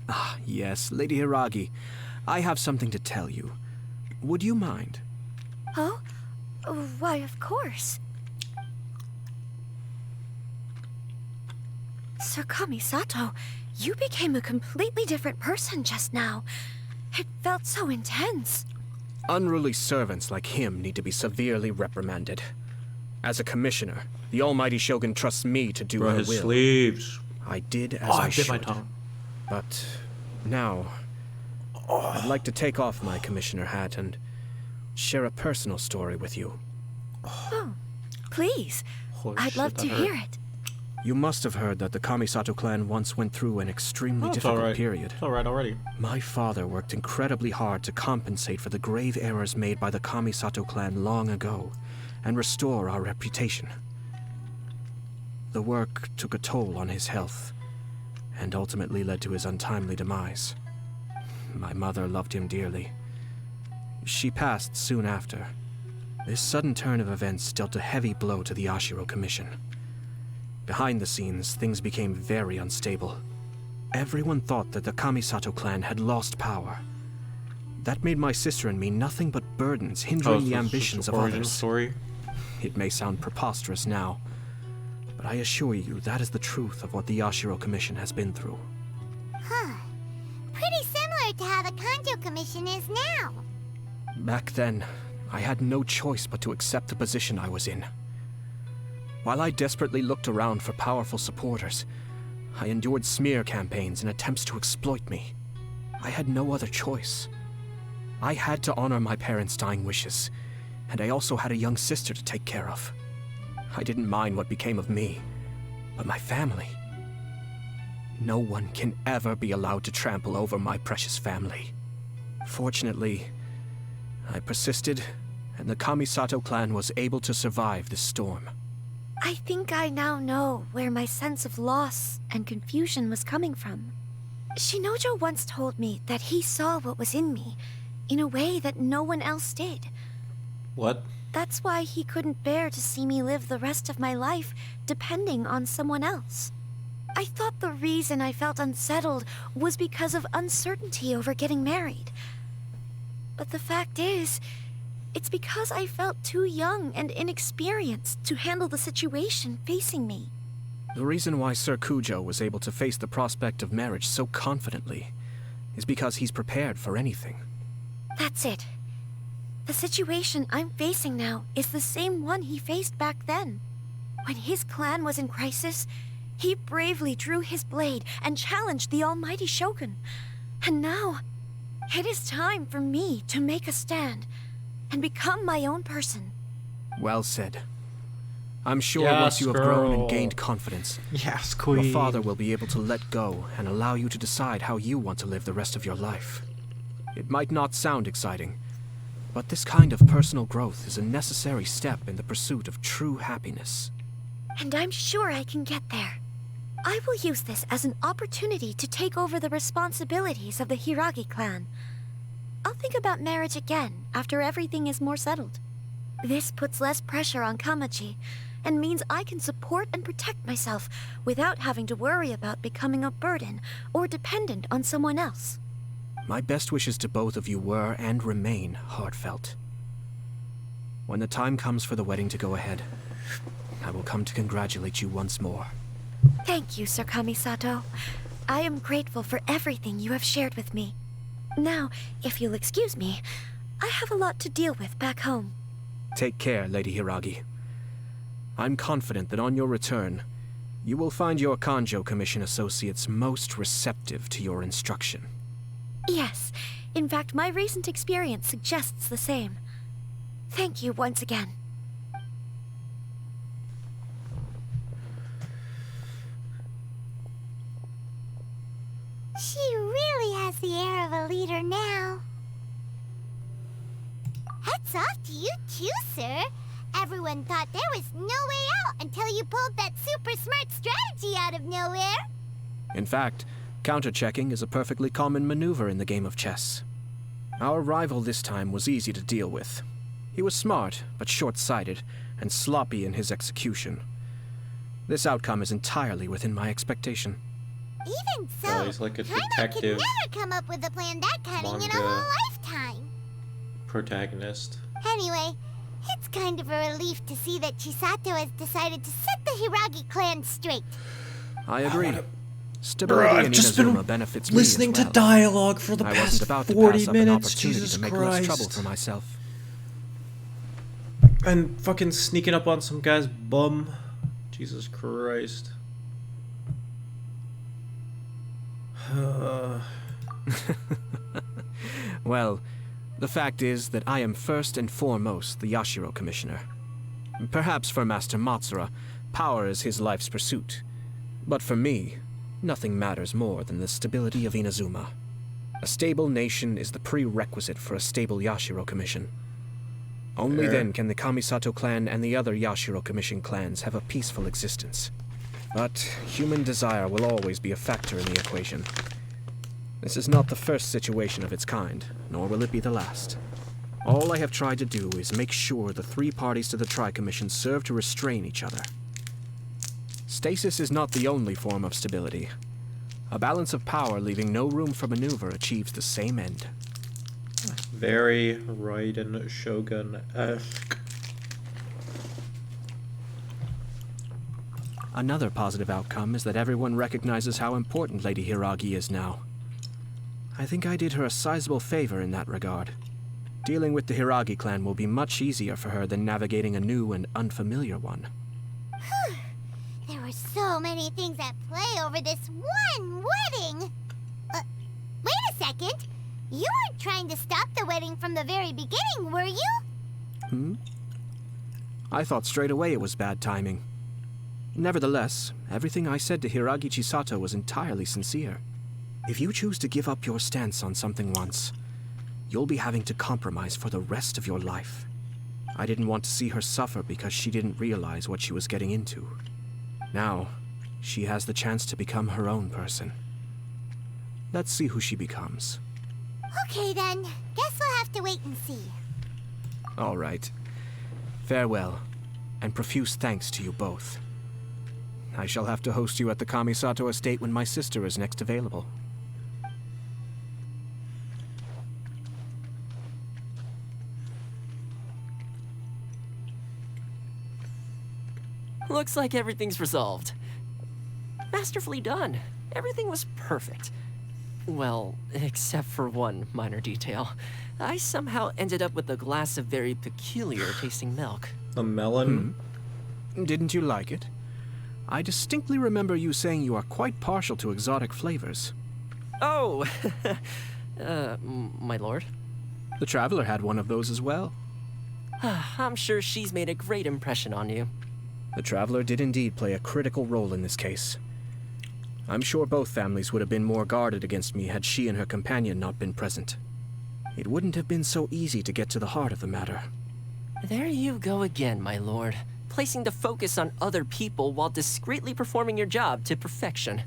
Ah, yes, Lady Hiragi. I have something to tell you. Would you mind? Oh? Why, of course. Sir Kamisato, you became a completely different person just now. It felt so intense. Unruly servants like him need to be severely reprimanded. As a commissioner, the almighty Shogun trusts me to do Bro, her his will. sleeves. I did as Oh, I I bit my should. tongue. But now, I'd like to take off my commissioner hat and share a personal story with you. Oh, please. Holy I'd shit, love that to hurt. hear it. You must have heard that the Kamisato clan once went through an extremely Oh, it's difficult alright. period. It's alright already. My father worked incredibly hard to compensate for the grave errors made by the Kamisato clan long ago and restore our reputation. The work took a toll on his health and ultimately led to his untimely demise. My mother loved him dearly. She passed soon after. This sudden turn of events dealt a heavy blow to the Yashiro Commission. Behind the scenes, things became very unstable. Everyone thought that the Kamisato clan had lost power. that made my sister and me nothing but burdens hindering the ambitions of others. Story. It may sound preposterous now, but I assure you that is the truth of what the Yashiro Commission has been through. Huh. Pretty similar to how the Kanjo Commission is now. Back then, I had no choice but to accept the position I was in. While I desperately looked around for powerful supporters, I endured smear campaigns and attempts to exploit me. I had no other choice. I had to honor my parents' dying wishes, and I also had a young sister to take care of. I didn't mind what became of me, but my family. No one can ever be allowed to trample over my precious family. Fortunately, I persisted, and the Kamisato clan was able to survive this storm. I think I now know where my sense of loss and confusion was coming from. Shinojo once told me that he saw what was in me in a way that no one else did. What? That's why he couldn't bear to see me live the rest of my life depending on someone else. I thought the reason I felt unsettled was because of uncertainty over getting married. But the fact is, it's because I felt too young and inexperienced to handle the situation facing me. The reason why Sir Kujo was able to face the prospect of marriage so confidently is because he's prepared for anything. That's it. The situation I'm facing now is the same one he faced back then. When his clan was in crisis, he bravely drew his blade and challenged the almighty Shogun. And now, it is time for me to make a stand and become my own person. Well said. I'm sure Yes, once you have grown girl. and gained confidence, Yes, queen. your father will be able to let go and allow you to decide how you want to live the rest of your life. It might not sound exciting, but this kind of personal growth is a necessary step in the pursuit of true happiness. And I'm sure I can get there. I will use this as an opportunity to take over the responsibilities of the Hiragi clan. I'll think about marriage again after everything is more settled. This puts less pressure on Kamaji, and means I can support and protect myself without having to worry about becoming a burden or dependent on someone else. My best wishes to both of you were and remain heartfelt. When the time comes for the wedding to go ahead, I will come to congratulate you once more. Thank you, Sir Kamisato. I am grateful for everything you have shared with me. Now, if you'll excuse me, I have a lot to deal with back home. Take care, Lady Hiragi. I'm confident that on your return, you will find your Kanjo Commission associates most receptive to your instruction. Yes, in fact, my recent experience suggests the same. Thank you once again. She really has the air of a leader now. Hats off to you too, sir. Everyone thought there was no way out until you pulled that super smart strategy out of nowhere. In fact, counter-checking is a perfectly common maneuver in the game of chess. Our rival this time was easy to deal with. He was smart, but short-sighted, and sloppy in his execution. This outcome is entirely within my expectation. Even so, Oh, he's like a Paimon detective could never come up with a plan that cunning in a manga. whole lifetime. Protagonist. Anyway, it's kind of a relief to see that Chisato has decided to set the Hiragi clan straight. I agree. Stability Bruh, in I've just Inazuma been benefits me listening as to well. dialogue for the I past wasn't about 40 to pass up an minutes, opportunity Jesus to make less trouble Christ. for myself. And fucking sneaking up on some guy's bum. Jesus Christ. Well, the fact is that I am first and foremost the Yashiro Commissioner. Perhaps for Master Matsura, power is his life's pursuit. But for me, nothing matters more than the stability of Inazuma. A stable nation is the prerequisite for a stable Yashiro Commission. Only Fair. then can the Kamisato clan and the other Yashiro Commission clans have a peaceful existence. But human desire will always be a factor in the equation. This is not the first situation of its kind, nor will it be the last. All I have tried to do is make sure the three parties to the Tri-Commission serve to restrain each other. Stasis is not the only form of stability. A balance of power leaving no room for maneuver achieves the same end. Very Raiden Shogun-esque. Another positive outcome is that everyone recognizes how important Lady Hiragi is now. I think I did her a sizable favor in that regard. Dealing with the Hiragi clan will be much easier for her than navigating a new and unfamiliar one. There were so many things at play over this one wedding. Wait a second. You weren't trying to stop the wedding from the very beginning, were you? I thought straight away it was bad timing. Nevertheless, everything I said to Hiragi Chisato was entirely sincere. If you choose to give up your stance on something once, you'll be having to compromise for the rest of your life. I didn't want to see her suffer because she didn't realize what she was getting into. Now, she has the chance to become her own person. Let's see who she becomes. Okay then. Guess we'll have to wait and see. All right. Farewell, and profuse thanks to you both. I shall have to host you at the Kamisato estate when my sister is next available. Looks like everything's resolved. Masterfully done. Everything was perfect. Well, except for one minor detail. I somehow ended up with a glass of very peculiar tasting milk. A melon? Didn't you like it? I distinctly remember you saying you are quite partial to exotic flavors. Oh, my lord. The Traveler had one of those as well. I'm sure she's made a great impression on you. The Traveler did indeed play a critical role in this case. I'm sure both families would have been more guarded against me had she and her companion not been present. It wouldn't have been so easy to get to the heart of the matter. There you go again, my lord. Placing the focus on other people while discreetly performing your job to perfection.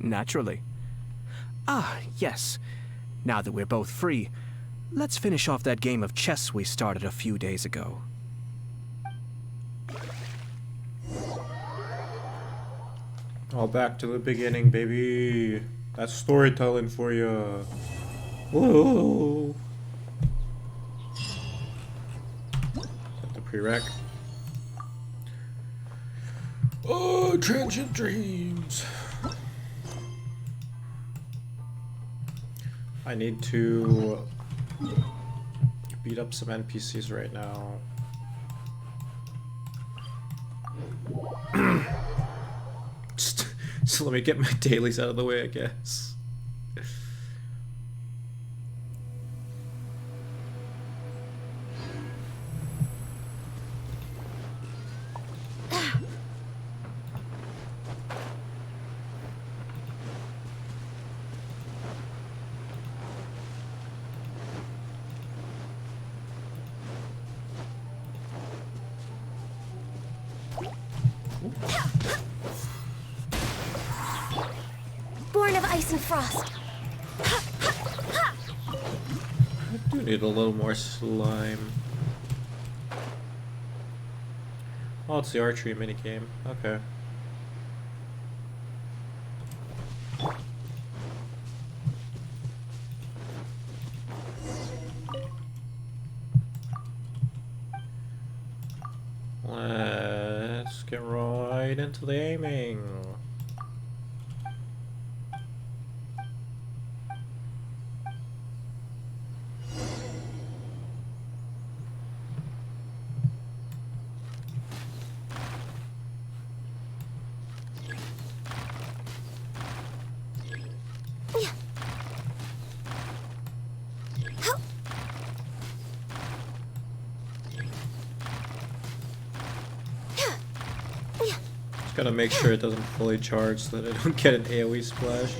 Naturally. Ah, yes. Now that we're both free, let's finish off that game of chess we started a few days ago. All back to the beginning, baby. That's storytelling for you. Whoa. Got the prereq. Oh, transient dreams. I need to beat up some NPCs right now. So let me get my dailies out of the way, I guess. Born of ice and frost. I do need a little more slime. Oh, it's the archery minigame. Okay. Let's get right into the aiming. Gotta make sure it doesn't fully charge so that I don't get an AoE splash.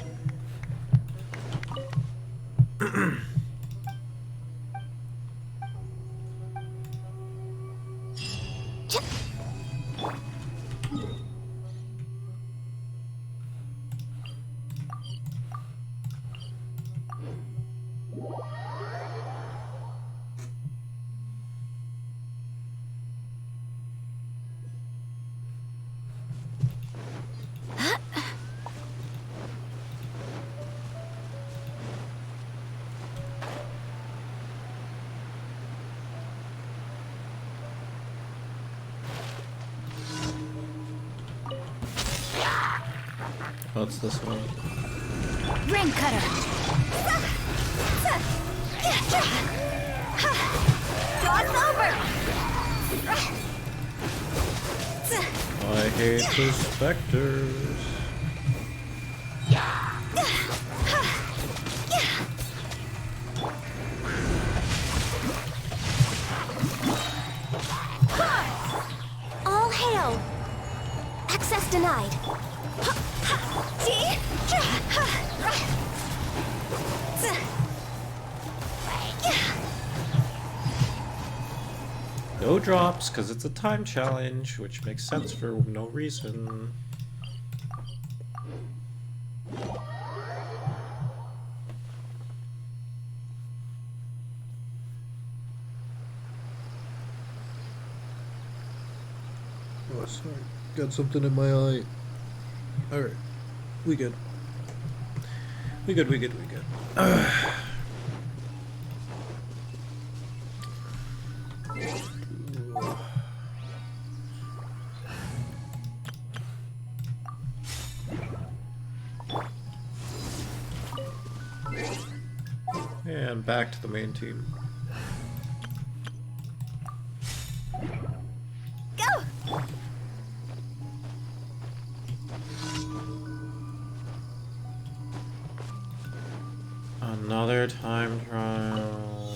Oh, it's this one. Ring cutter. Cross over. I hate the specters. All hail! Access denied. No drops, because it's a time challenge, which makes sense for no reason. Oh, sorry. Got something in my eye. Alright. We good. We good. And back to the main team. Go! Another time trial.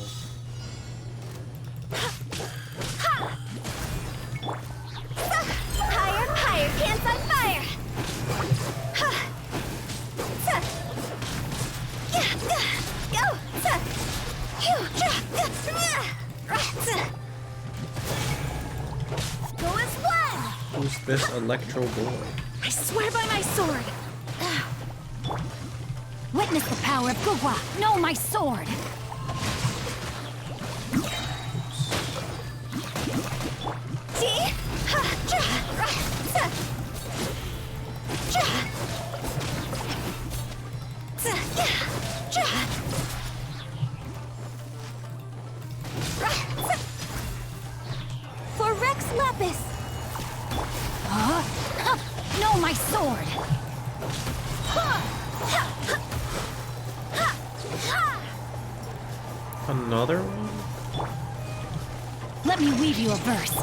Higher, cans on fire! Go! Go as one! Who's this Electro boy? I swear by my sword! Witness the power of Gugwa! Know my sword! For Rex Lapis! Know my sword! Another one? Let me weave you a verse.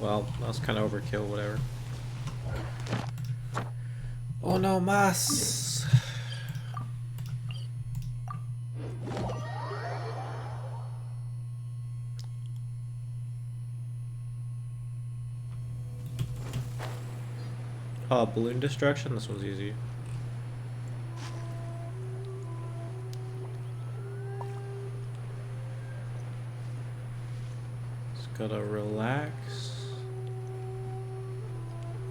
Well, that was kind of overkill, whatever. Oh no, mas! Oh, balloon destruction? This one's easy. Just gotta relax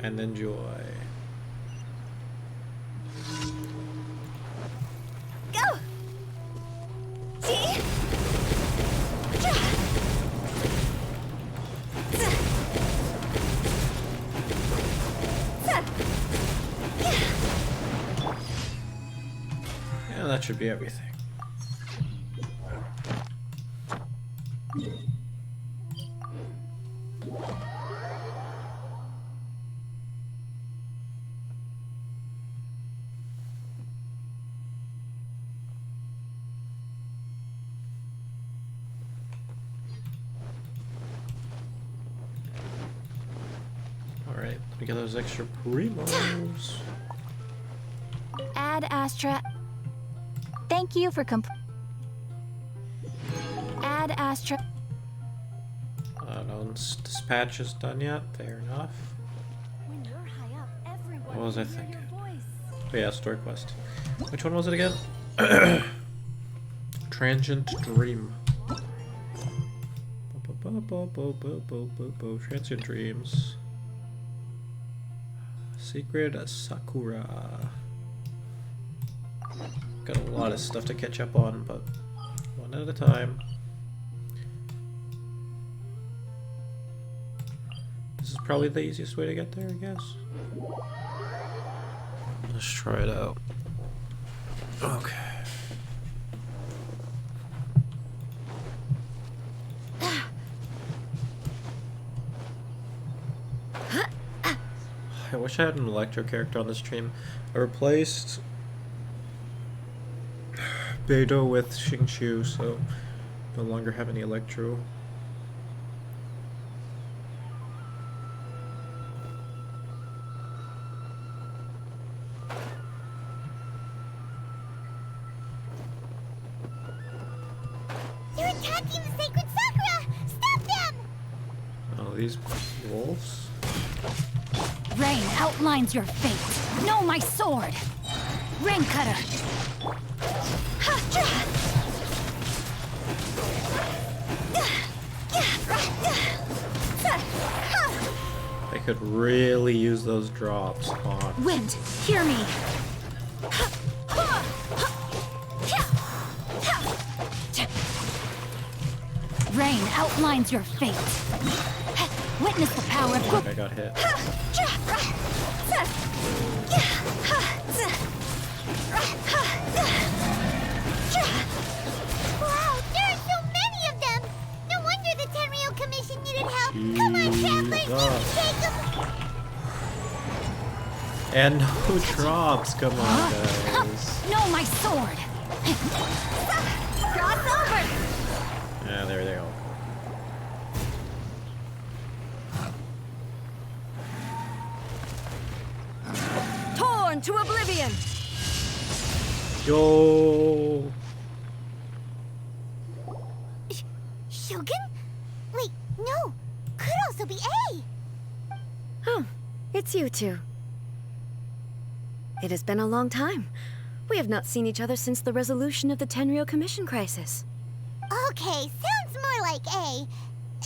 and enjoy. Go! See? Yeah, that should be everything. Alright, let me get those extra primos. Ad Astra. Thank you for Ad Astra. No dispatch is done yet. Fair enough. When you're high up, everyone What was I can hear thinking? your voice. Oh yeah, story quest. Which one was it again? Transient Dream. Transient Dreams. Secret Sakura. Got a lot of stuff to catch up on, but one at a time. This is probably the easiest way to get there, I guess. Let's try it out. Okay. wish I had an Electro character on this stream. I replaced Beidou with Xingqiu, so no longer have any Electro. They're attacking the sacred Sakura! Stop them! Oh, these wolves? Rain outlines your fate. Know my sword. Rain cutter. I could really use those drops on. Wind, hear me. Rain outlines your fate. Witness the power of I got hit. Wow, there are so many of them! No wonder the Tenryou Commission needed help! Come on, travelers, let's take them! And no drops, come on, guys. Know my sword. Cross over! Yeah, there they go. Torn to oblivion! Yo! Shogun? Wait, no! Could also be A! Oh, it's you two. It has been a long time. We have not seen each other since the resolution of the Tenryou Commission crisis. Okay, sounds more like A.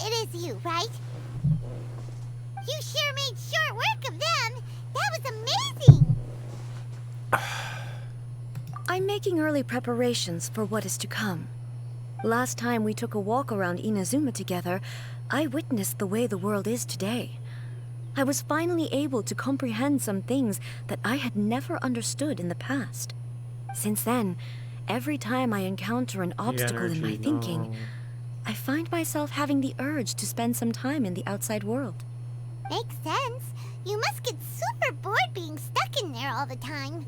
It is you, right? You sure made short work of them! That was amazing! I'm making early preparations for what is to come. Last time we took a walk around Inazuma together, I witnessed the way the world is today. I was finally able to comprehend some things that I had never understood in the past. Since then, every time I encounter an obstacle in my thinking, I find myself having the urge to spend some time in the outside world. Makes sense. You must get super bored being stuck in there all the time.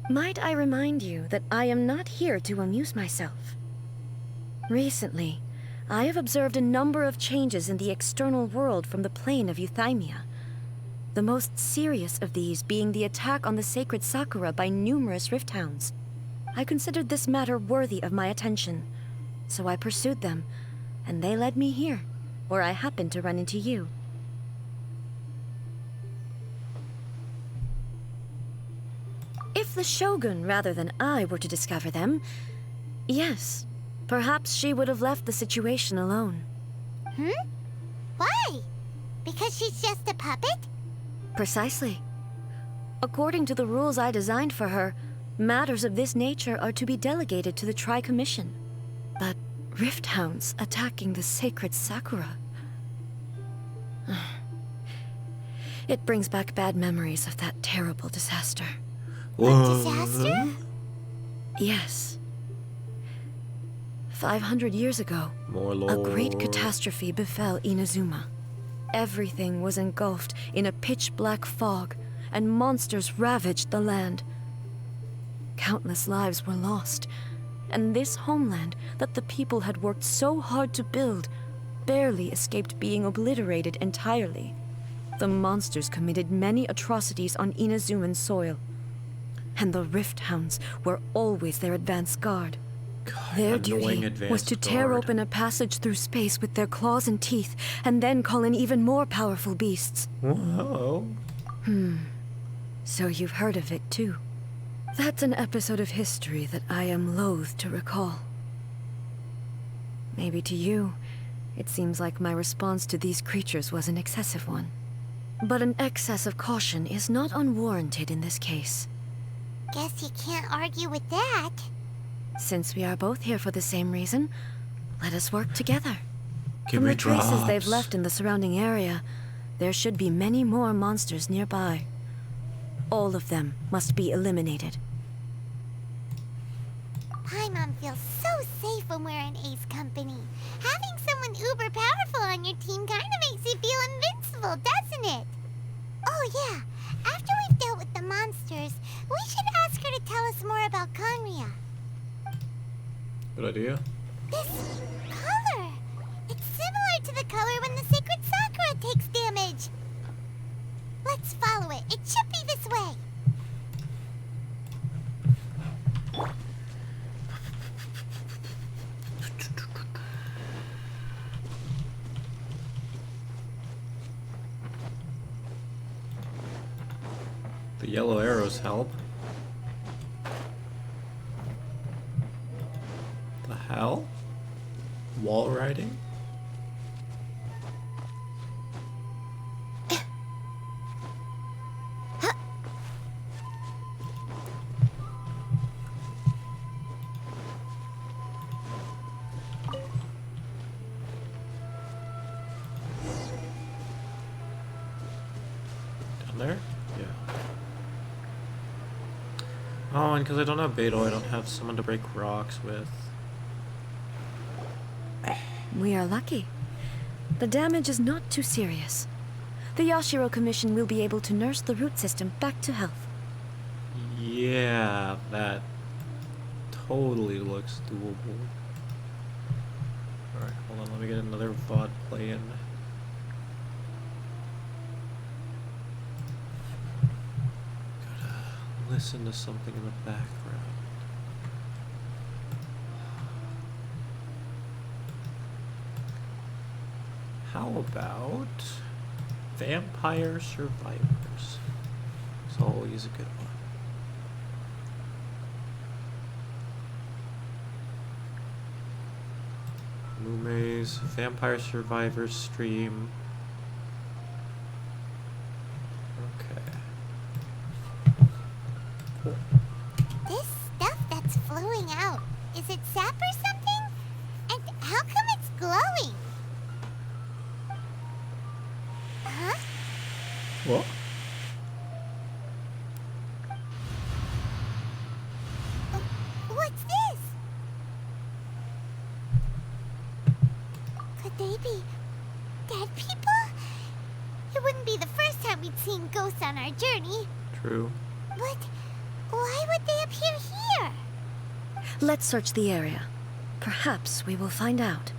Might I remind you that I am not here to amuse myself? Recently, I have observed a number of changes in the external world from the plane of Euthymia. The most serious of these being the attack on the sacred Sakura by numerous rift hounds. I considered this matter worthy of my attention, so I pursued them, and they led me here, where I happened to run into you. If the Shogun rather than I were to discover them, yes, perhaps she would have left the situation alone. Why? Because she's just a puppet? Precisely. According to the rules I designed for her, matters of this nature are to be delegated to the Tri-Commission. But rift hounds attacking the sacred Sakura... It brings back bad memories of that terrible disaster. What disaster? Yes. 500 years ago, a great catastrophe befell Inazuma. Everything was engulfed in a pitch-black fog, and monsters ravaged the land. Countless lives were lost, and this homeland that the people had worked so hard to build barely escaped being obliterated entirely. The monsters committed many atrocities on Inazuman soil, and the Rift Hounds were always their advance guard. Their duty was to tear open a passage through space with their claws and teeth, and then call in even more powerful beasts. Whoa. So you've heard of it, too. That's an episode of history that I am loath to recall. Maybe to you, it seems like my response to these creatures was an excessive one. But an excess of caution is not unwarranted in this case. Guess you can't argue with that. Since we are both here for the same reason, let us work together. Give From me the traces drops. they've left in the surrounding area, there should be many more monsters nearby. All of them must be eliminated. Paimon feels so safe when we're in Ace Company. Having someone uber powerful on your team kind of makes you feel invincible, doesn't it? Oh yeah, after we've dealt with the monsters, we should ask her to tell us more about Conria. Good idea. This color! It's similar to the color when the sacred Sakura takes damage. Let's follow it. It should be this way. The yellow arrows help. The hell? Wall riding? Down there? Yeah. Oh, and because I don't have Beto, I don't have someone to break rocks with. We are lucky. The damage is not too serious. The Yashiro Commission will be able to nurse the root system back to health. Yeah, that totally looks doable. Alright, hold on, let me get another VOD play in. Gotta listen to something in the background. How about Vampire Survivors? It's always a good one. Mume's Vampire Survivors stream. Okay. Cool. This stuff that's flowing out, is it sap or something? And how come it's glowing? Huh? What? What's this? Could they be dead people? It wouldn't be the first time we'd seen ghosts on our journey. True. But why would they appear here? Let's search the area. Perhaps we will find out.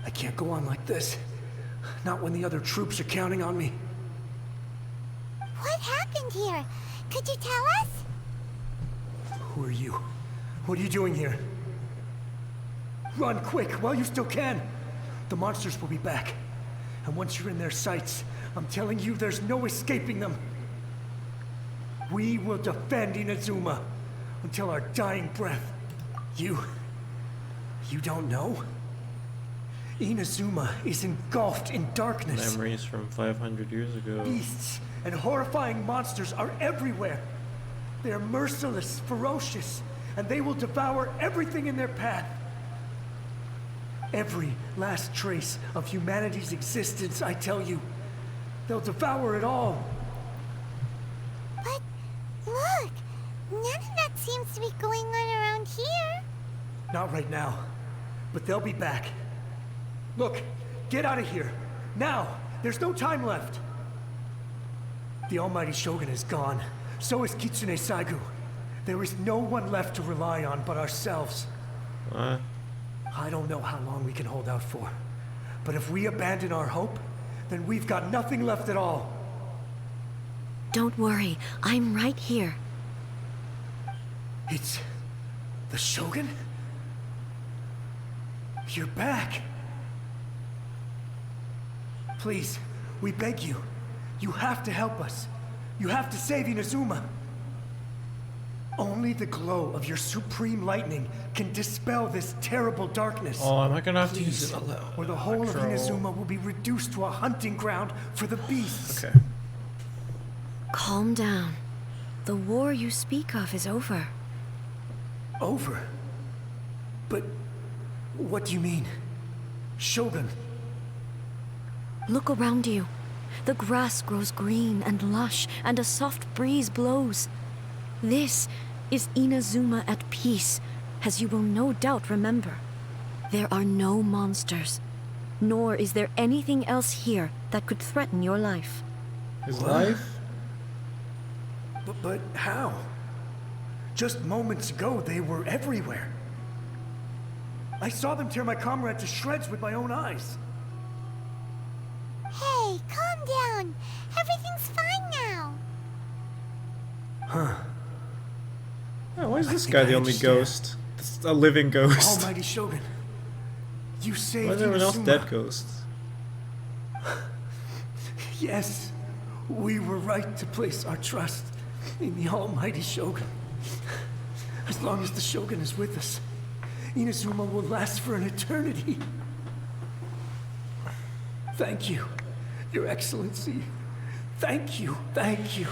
I can't go on like this. Not when the other troops are counting on me. What happened here? Could you tell us? Who are you? What are you doing here? Run quick while you still can. The monsters will be back. And once you're in their sights, I'm telling you there's no escaping them. We will defend Inazuma until our dying breath. You don't know? Inazuma is engulfed in darkness. Memories from 500 years ago. Beasts and horrifying monsters are everywhere. They are merciless, ferocious, and they will devour everything in their path. Every last trace of humanity's existence, I tell you. They'll devour it all. But look, none of that seems to be going on around here. Not right now, but they'll be back. Look, get out of here. Now! There's no time left! The Almighty Shogun is gone. So is Kitsune Saigu. There is no one left to rely on but ourselves. What? I don't know how long we can hold out for. But if we abandon our hope, then we've got nothing left at all. Don't worry, I'm right here. It's the Shogun? You're back. Please, we beg you. You have to help us. You have to save Inazuma. Only the glow of your supreme lightning can dispel this terrible darkness. Oh, am I gonna have to use it alone? Or the whole of Inazuma will be reduced to a hunting ground for the beasts. Okay. Calm down. The war you speak of is over. Over? But what do you mean? Shogun? Look around you. The grass grows green and lush, and a soft breeze blows. This is Inazuma at peace, as you will no doubt remember. There are no monsters, nor is there anything else here that could threaten your life. His life? But how? Just moments ago, they were everywhere. I saw them tear my comrade to shreds with my own eyes. Hey, calm down. Everything's fine now. Huh. Oh, why is this guy the only ghost? This a living ghost. Almighty Shogun, you saved Why is everyone else Inazuma. dead ghosts? Yes, we were right to place our trust in the Almighty Shogun. As long as the Shogun is with us, Inazuma will last for an eternity. Thank you, Your Excellency. Thank you, thank you.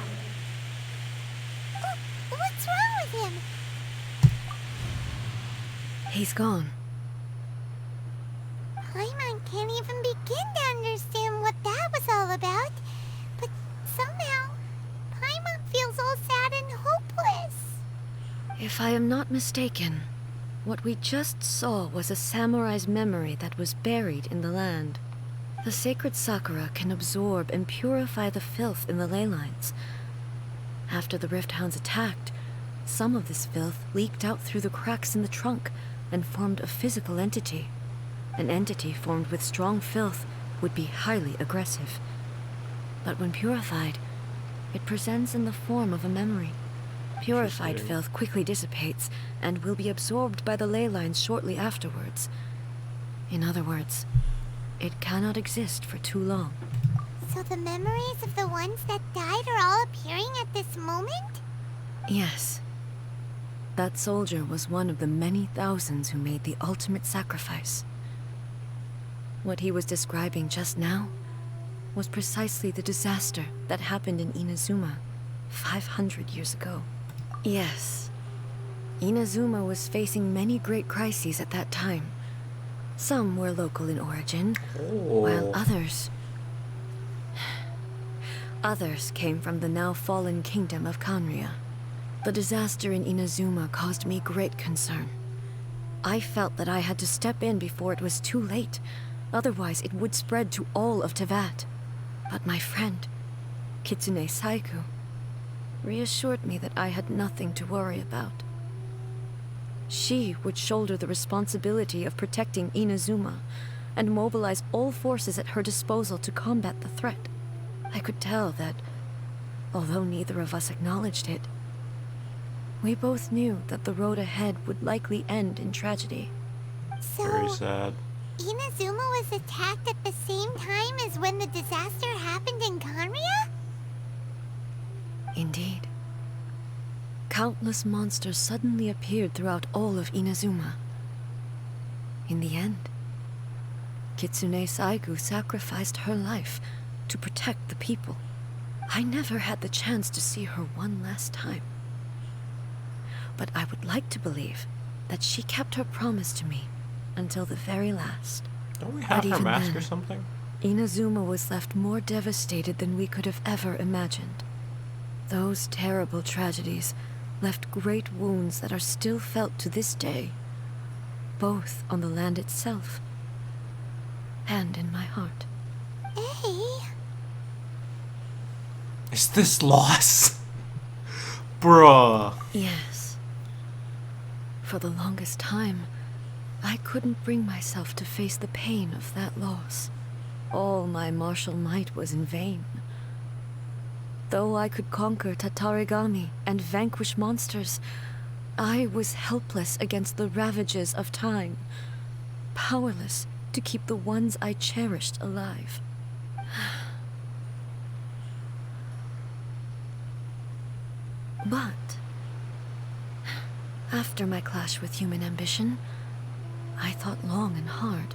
What's wrong with him? He's gone. Paimon can't even begin to understand what that was all about. But somehow, Paimon feels all sad and hopeless. If I am not mistaken, what we just saw was a samurai's memory that was buried in the land. The sacred sakura can absorb and purify the filth in the ley lines. After the Rift Hounds attacked, some of this filth leaked out through the cracks in the trunk and formed a physical entity. An entity formed with strong filth would be highly aggressive. But when purified, it presents in the form of a memory. Purified filth quickly dissipates and will be absorbed by the ley lines shortly afterwards. In other words, it cannot exist for too long. So the memories of the ones that died are all appearing at this moment? Yes. That soldier was one of the many thousands who made the ultimate sacrifice. What he was describing just now was precisely the disaster that happened in Inazuma 500 years ago. Yes. Inazuma was facing many great crises at that time. Some were local in origin, while others came from the now fallen kingdom of Kanria. The disaster in Inazuma caused me great concern. I felt that I had to step in before it was too late, otherwise it would spread to all of Tevat. But my friend, Kitsune Saiku, reassured me that I had nothing to worry about. She would shoulder the responsibility of protecting Inazuma and mobilize all forces at her disposal to combat the threat. I could tell that, although neither of us acknowledged it, we both knew that the road ahead would likely end in tragedy. So, very sad. Inazuma was attacked at the same time as when the disaster happened in Kanria? Indeed. Countless monsters suddenly appeared throughout all of Inazuma. In the end, Kitsune Saigu sacrificed her life to protect the people. I never had the chance to see her one last time. But I would like to believe that she kept her promise to me until the very last. Don't we have But her even mask or then, something? Inazuma was left more devastated than we could have ever imagined. Those terrible tragedies left great wounds that are still felt to this day, both on the land itself and in my heart. Hey. Is this loss? Bruh. Yes. For the longest time, I couldn't bring myself to face the pain of that loss. All my martial might was in vain. Though I could conquer Tatarigami and vanquish monsters, I was helpless against the ravages of time, powerless to keep the ones I cherished alive. But after my clash with human ambition, I thought long and hard.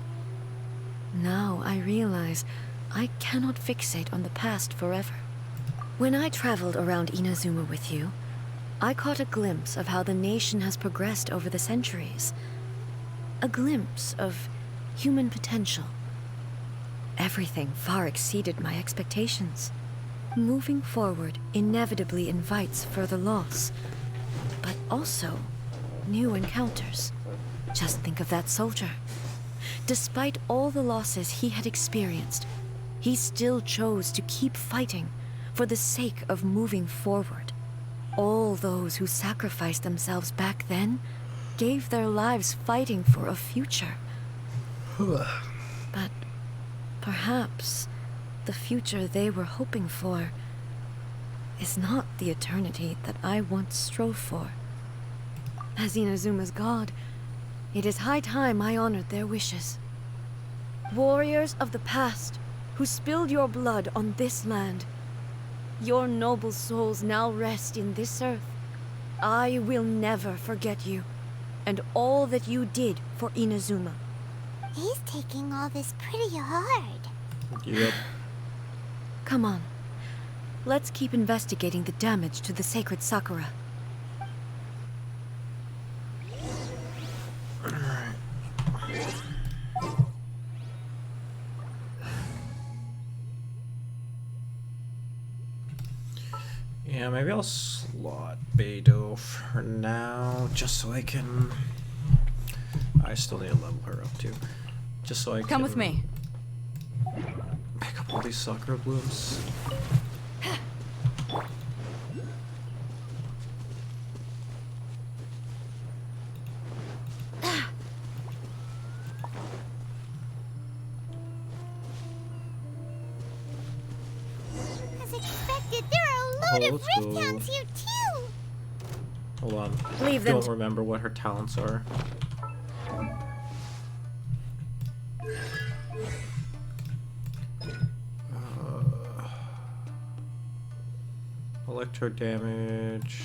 Now I realize I cannot fixate on the past forever. When I traveled around Inazuma with you, I caught a glimpse of how the nation has progressed over the centuries. A glimpse of human potential. Everything far exceeded my expectations. Moving forward inevitably invites further loss, but also new encounters. Just think of that soldier. Despite all the losses he had experienced, he still chose to keep fighting for the sake of moving forward. All those who sacrificed themselves back then gave their lives fighting for a future. But perhaps the future they were hoping for is not the eternity that I once strove for. As Inazuma's god, it is high time I honored their wishes. Warriors of the past who spilled your blood on this land, your noble souls now rest in this earth. I will never forget you, and all that you did for Inazuma. He's taking all this pretty hard. Yep. Come on. Let's keep investigating the damage to the sacred Sakura. Yeah, maybe I'll slot Beidou for now, just so I can... I still need to level her up too. Just so I can... Come with me. Pick up all these Sakura blooms. As expected, there are a load of let's Rift go. Hounds here too! Hold on. Leave them Don't remember what her talents are. Electro damage.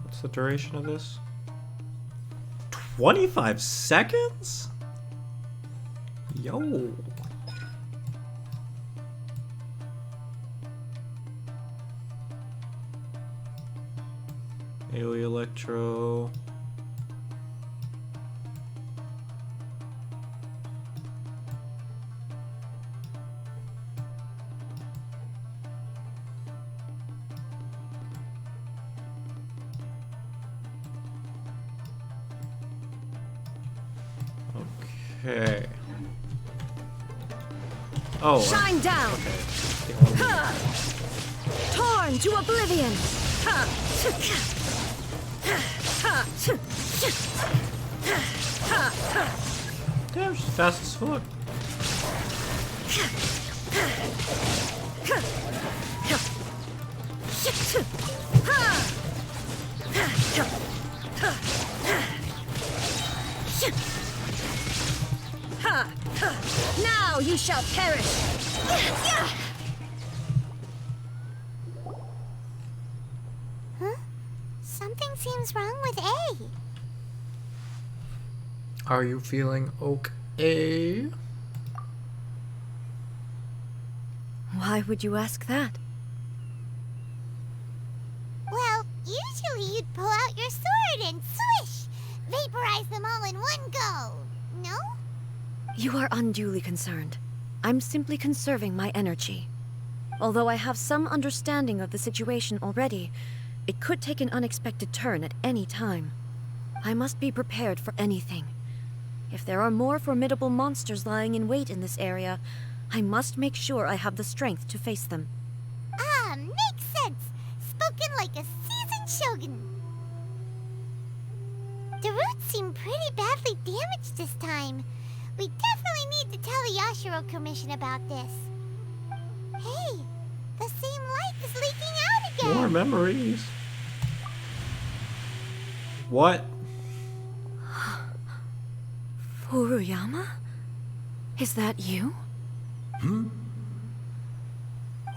What's the duration of this? 25 seconds? Yo. AoE Electro. Okay. Oh. Shine down! Okay. Ha! Torn to oblivion! Ha! Damn, she's fast as fuck. Now you shall perish! Huh? Something seems wrong with A. Are you feeling okay? Why would you ask that? Well, usually you'd pull out your sword and swish! Vaporize them all in one go! No? You are unduly concerned. I'm simply conserving my energy. Although I have some understanding of the situation already, it could take an unexpected turn at any time. I must be prepared for anything. If there are more formidable monsters lying in wait in this area, I must make sure I have the strength to face them. Ah, makes sense! Spoken like a seasoned shogun. The roots seem pretty badly damaged this time. We definitely need to tell the Yashiro Commission about this. Hey, the same light is leaking out again! More memories. What? Furuyama? Is that you?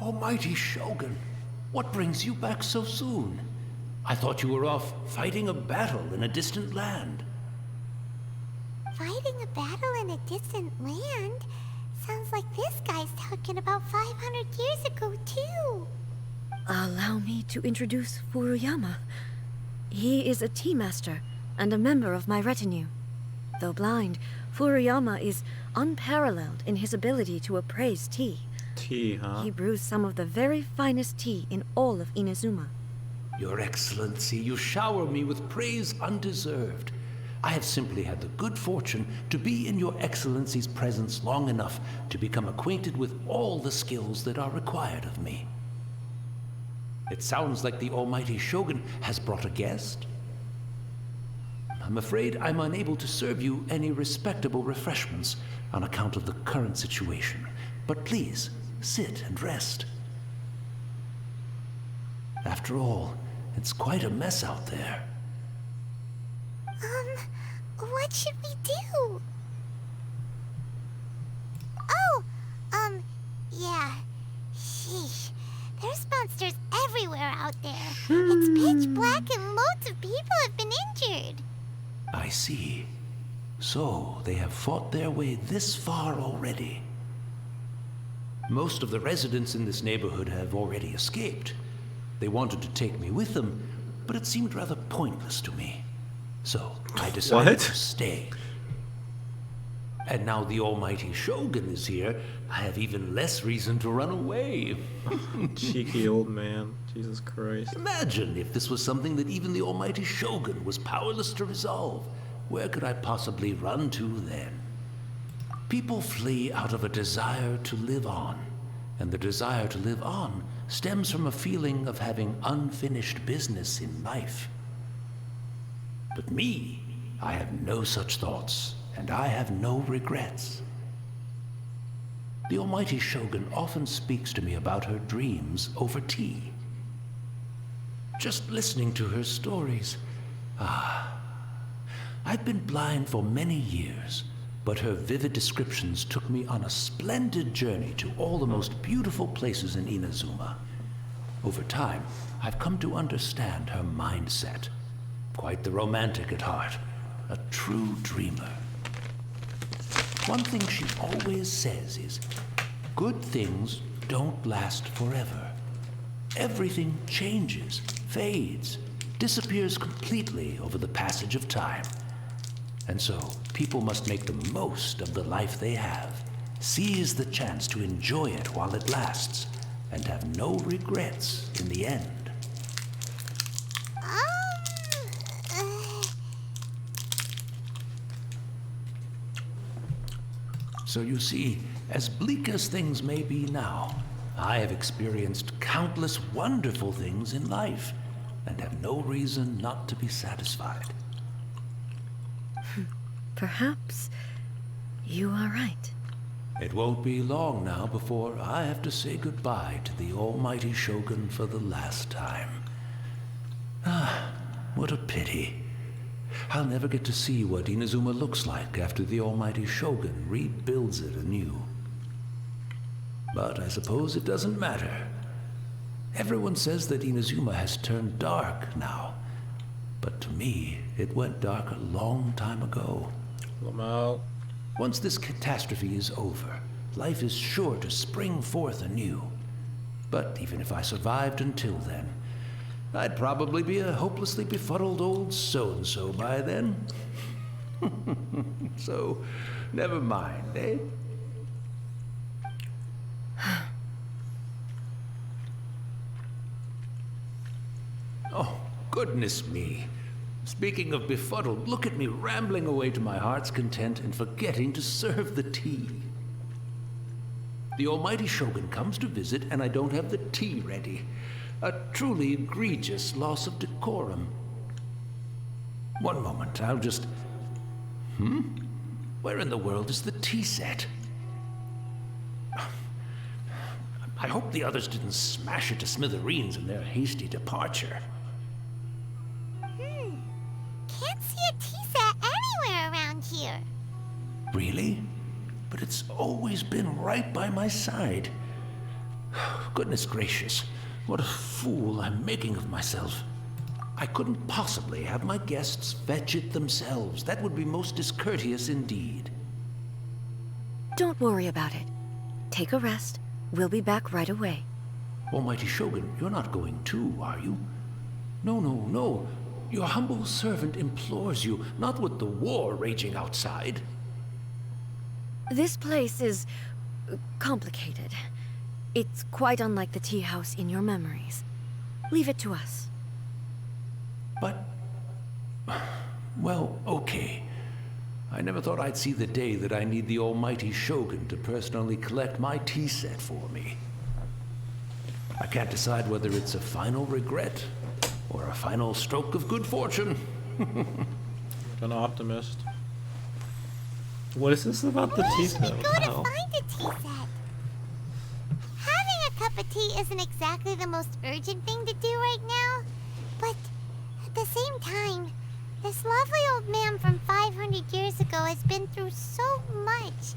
Almighty Shogun, what brings you back so soon? I thought you were off fighting a battle in a distant land. Fighting a battle in a distant land? Sounds like this guy's talking about 500 years ago, too. Allow me to introduce Furuyama. He is a tea master, and a member of my retinue. Though blind, Furuyama is unparalleled in his ability to appraise tea. Tea, huh? He brews some of the very finest tea in all of Inazuma. Your Excellency, you shower me with praise undeserved. I have simply had the good fortune to be in Your Excellency's presence long enough to become acquainted with all the skills that are required of me. It sounds like the Almighty Shogun has brought a guest. I'm afraid I'm unable to serve you any respectable refreshments on account of the current situation. But please, sit and rest. After all, it's quite a mess out there. What should we do? Yeah. Sheesh. There's monsters everywhere out there. It's pitch black and loads of people have been injured. I see. So, they have fought their way this far already. Most of the residents in this neighborhood have already escaped. They wanted to take me with them, but it seemed rather pointless to me. So, I decided to stay. And now the Almighty Shogun is here, I have even less reason to run away. Cheeky old man. Jesus Christ. Imagine if this was something that even the Almighty Shogun was powerless to resolve. Where could I possibly run to then? People flee out of a desire to live on, and the desire to live on stems from a feeling of having unfinished business in life. But me, I have no such thoughts, and I have no regrets. The Almighty Shogun often speaks to me about her dreams over tea. Just listening to her stories, I've been blind for many years, but her vivid descriptions took me on a splendid journey to all the most beautiful places in Inazuma. Over time, I've come to understand her mindset. Quite the romantic at heart, a true dreamer. One thing she always says is, good things don't last forever. Everything changes, fades, disappears completely over the passage of time. And so, people must make the most of the life they have, seize the chance to enjoy it while it lasts, and have no regrets in the end. So you see, as bleak as things may be now, I have experienced countless wonderful things in life, and have no reason not to be satisfied. Perhaps you are right. It won't be long now before I have to say goodbye to the Almighty Shogun for the last time. What a pity. I'll never get to see what Inazuma looks like after the Almighty Shogun rebuilds it anew. But I suppose it doesn't matter. Everyone says that Inazuma has turned dark now. But to me, it went dark a long time ago. Lamau. Once this catastrophe is over, life is sure to spring forth anew. But even if I survived until then, I'd probably be a hopelessly befuddled old so-and-so by then. So, never mind, eh? Oh, goodness me. Speaking of befuddled, look at me rambling away to my heart's content and forgetting to serve the tea. The Almighty Shogun comes to visit and I don't have the tea ready. A truly egregious loss of decorum. One moment, I'll just... Where in the world is the tea set? I hope the others didn't smash it to smithereens in their hasty departure. Can't see a tea set anywhere around here. Really? But it's always been right by my side. Goodness gracious, what a fool I'm making of myself. I couldn't possibly have my guests fetch it themselves. That would be most discourteous indeed. Don't worry about it. Take a rest. We'll be back right away. Almighty Shogun, you're not going too, are you? No. Your humble servant implores you, not with the war raging outside. This place is complicated. It's quite unlike the tea house in your memories. Leave it to us. But... well, okay. I never thought I'd see the day that I need the almighty Shogun to personally collect my tea set for me. I can't decide whether it's a final regret or a final stroke of good fortune. An optimist. What is this about the tea set? Go to find a tea set. Having a cup of tea isn't exactly the most urgent thing to do right now, but at the same time, this lovely old man from 500 years ago has been through so much,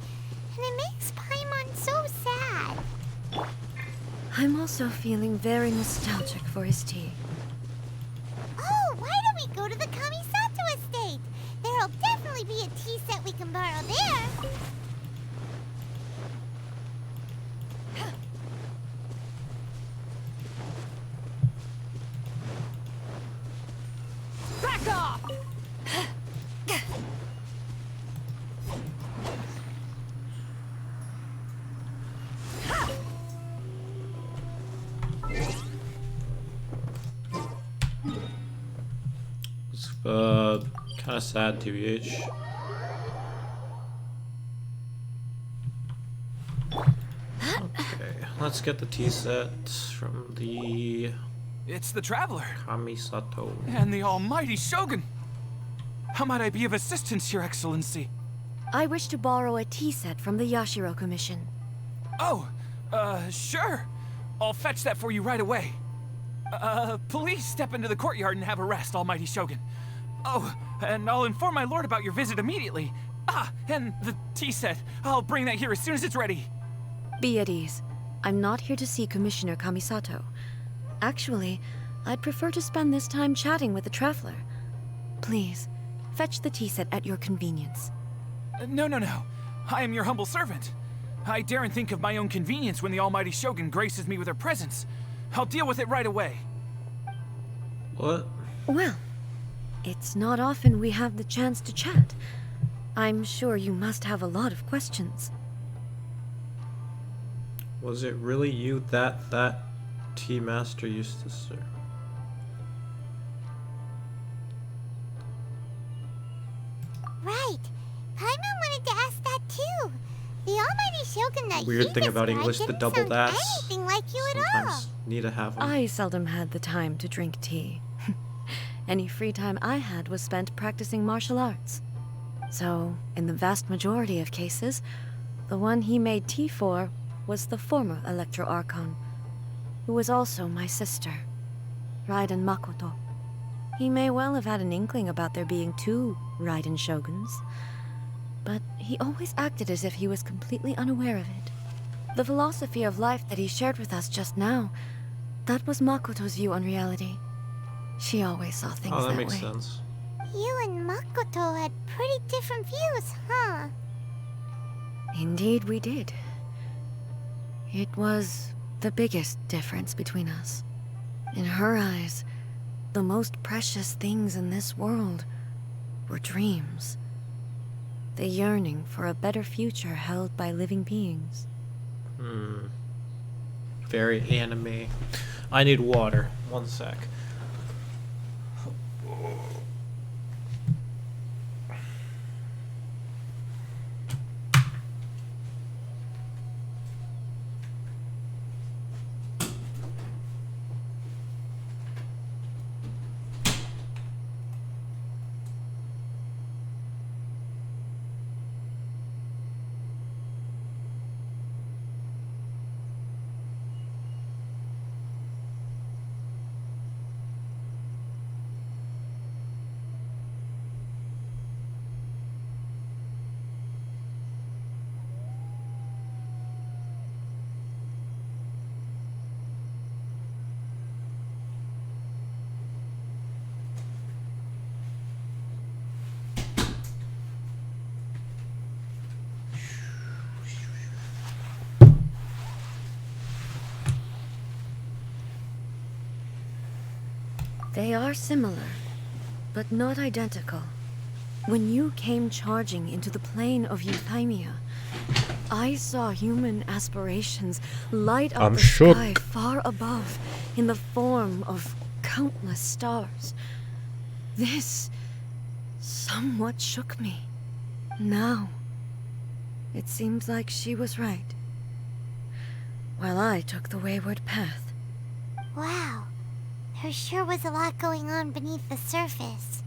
and it makes Paimon so sad. I'm also feeling very nostalgic for his tea. Oh, why don't we go to the Kamisato estate? There'll definitely be a tea set we can borrow there. Back off! It's kind of sad, TBH. Okay, let's get the tea set from the It's the Traveler. Kamisato. And the almighty Shogun. How might I be of assistance, Your Excellency? I wish to borrow a tea set from the Yashiro Commission. Oh, sure. I'll fetch that for you right away. Please step into the courtyard and have a rest, almighty Shogun. Oh, and I'll inform my lord about your visit immediately. Ah, and the tea set. I'll bring that here as soon as it's ready. Be at ease. I'm not here to see Commissioner Kamisato. Actually, I'd prefer to spend this time chatting with the Traveler. Please, fetch the tea set at your convenience. No. I am your humble servant. I daren't think of my own convenience when the almighty Shogun graces me with her presence. I'll deal with it right away. What? Well, it's not often we have the chance to chat. I'm sure you must have a lot of questions. Was it really you that tea master used to serve? Right. Paimon wanted to ask that too. The almighty Shogun that Weird he thing about described English, the didn't double sound that's anything like you at all. sometimes need to have 'em. I seldom had the time to drink tea. Any free time I had was spent practicing martial arts. So, in the vast majority of cases, the one he made tea for was the former Electro Archon, who was also my sister, Raiden Makoto. He may well have had an inkling about there being two Raiden Shoguns, but he always acted as if he was completely unaware of it. The philosophy of life that he shared with us just now, that was Makoto's view on reality. She always saw things Oh, that that makes way. sense. You and Makoto had pretty different views, huh? Indeed we did. It was the biggest difference between us. In her eyes, the most precious things in this world were dreams. The yearning for a better future held by living beings. Very anime. I need water. One sec. They are similar, but not identical. When you came charging into the plane of Euthymia, I saw human aspirations light up I'm the shook. sky far above in the form of countless stars. This somewhat shook me. Now, it seems like she was right, while I took the wayward path. Wow. There sure was a lot going on beneath the surface.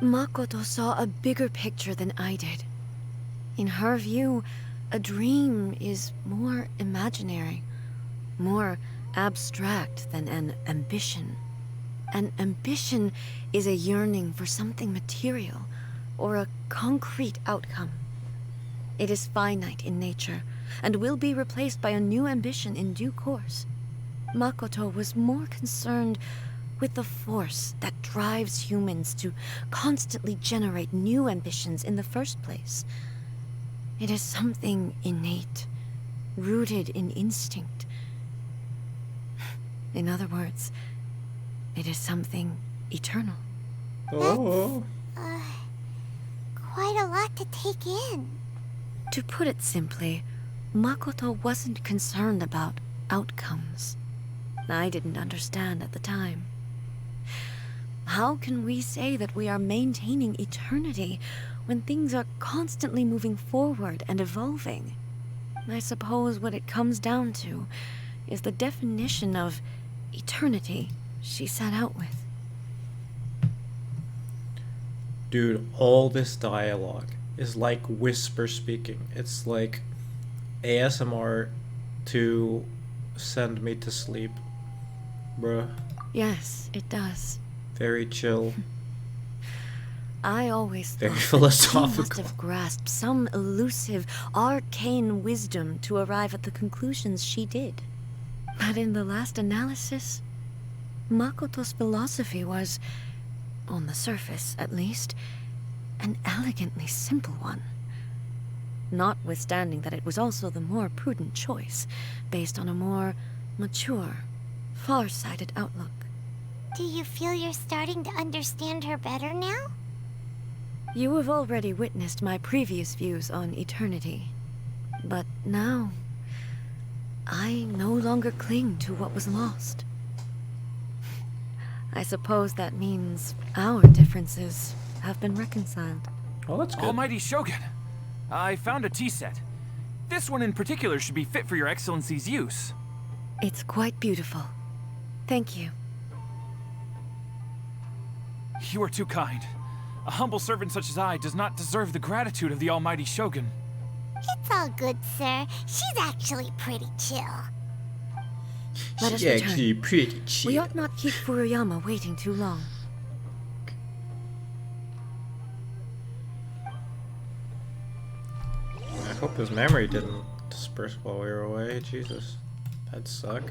Makoto saw a bigger picture than I did. In her view, a dream is more imaginary, more abstract than an ambition. An ambition is a yearning for something material, or a concrete outcome. It is finite in nature, and will be replaced by a new ambition in due course. Makoto was more concerned with the force that drives humans to constantly generate new ambitions in the first place. It is something innate, rooted in instinct. In other words, it is something eternal. Oh. Quite a lot to take in. To put it simply, Makoto wasn't concerned about outcomes. I didn't understand at the time. How can we say that we are maintaining eternity when things are constantly moving forward and evolving? I suppose what it comes down to is the definition of eternity she set out with. Dude, all this dialogue is like whisper speaking. It's like ASMR to send me to sleep. Bruh. Yes, it does. Very chill. I always Very thought philosophical. she must have grasped some elusive, arcane wisdom to arrive at the conclusions she did. But in the last analysis, Makoto's philosophy was, on the surface at least, an elegantly simple one. Notwithstanding that it was also the more prudent choice, based on a more mature, far-sighted outlook. Do you feel you're starting to understand her better now? You have already witnessed my previous views on eternity. But now, I no longer cling to what was lost. I suppose that means our differences have been reconciled. Oh, that's good. Almighty Shogun, I found a tea set. This one in particular should be fit for your Excellency's use. It's quite beautiful. Thank you. You are too kind. A humble servant such as I does not deserve the gratitude of the Almighty Shogun. It's all good, sir. She's actually pretty chill. Let us She's return. actually pretty chill. We ought not keep Furuyama waiting too long. I hope his memory didn't disperse while we were away. Jesus. That'd suck.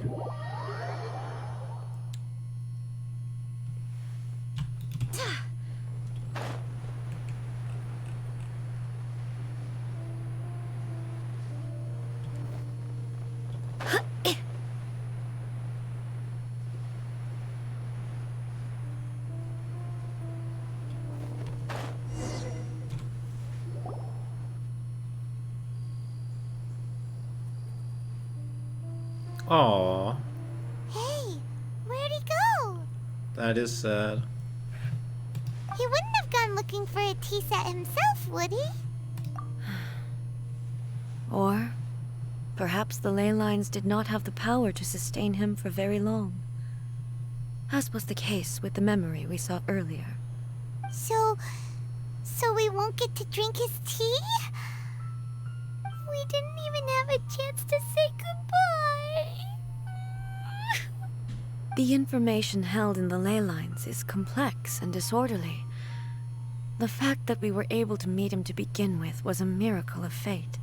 Aww. Hey, where'd he go? That is sad. He wouldn't have gone looking for a tea set himself, would he? Or perhaps the ley lines did not have the power to sustain him for very long. As was the case with the memory we saw earlier. So we won't get to drink his tea? We didn't even have a chance to say goodbye. The information held in the ley lines is complex and disorderly. The fact that we were able to meet him to begin with was a miracle of fate.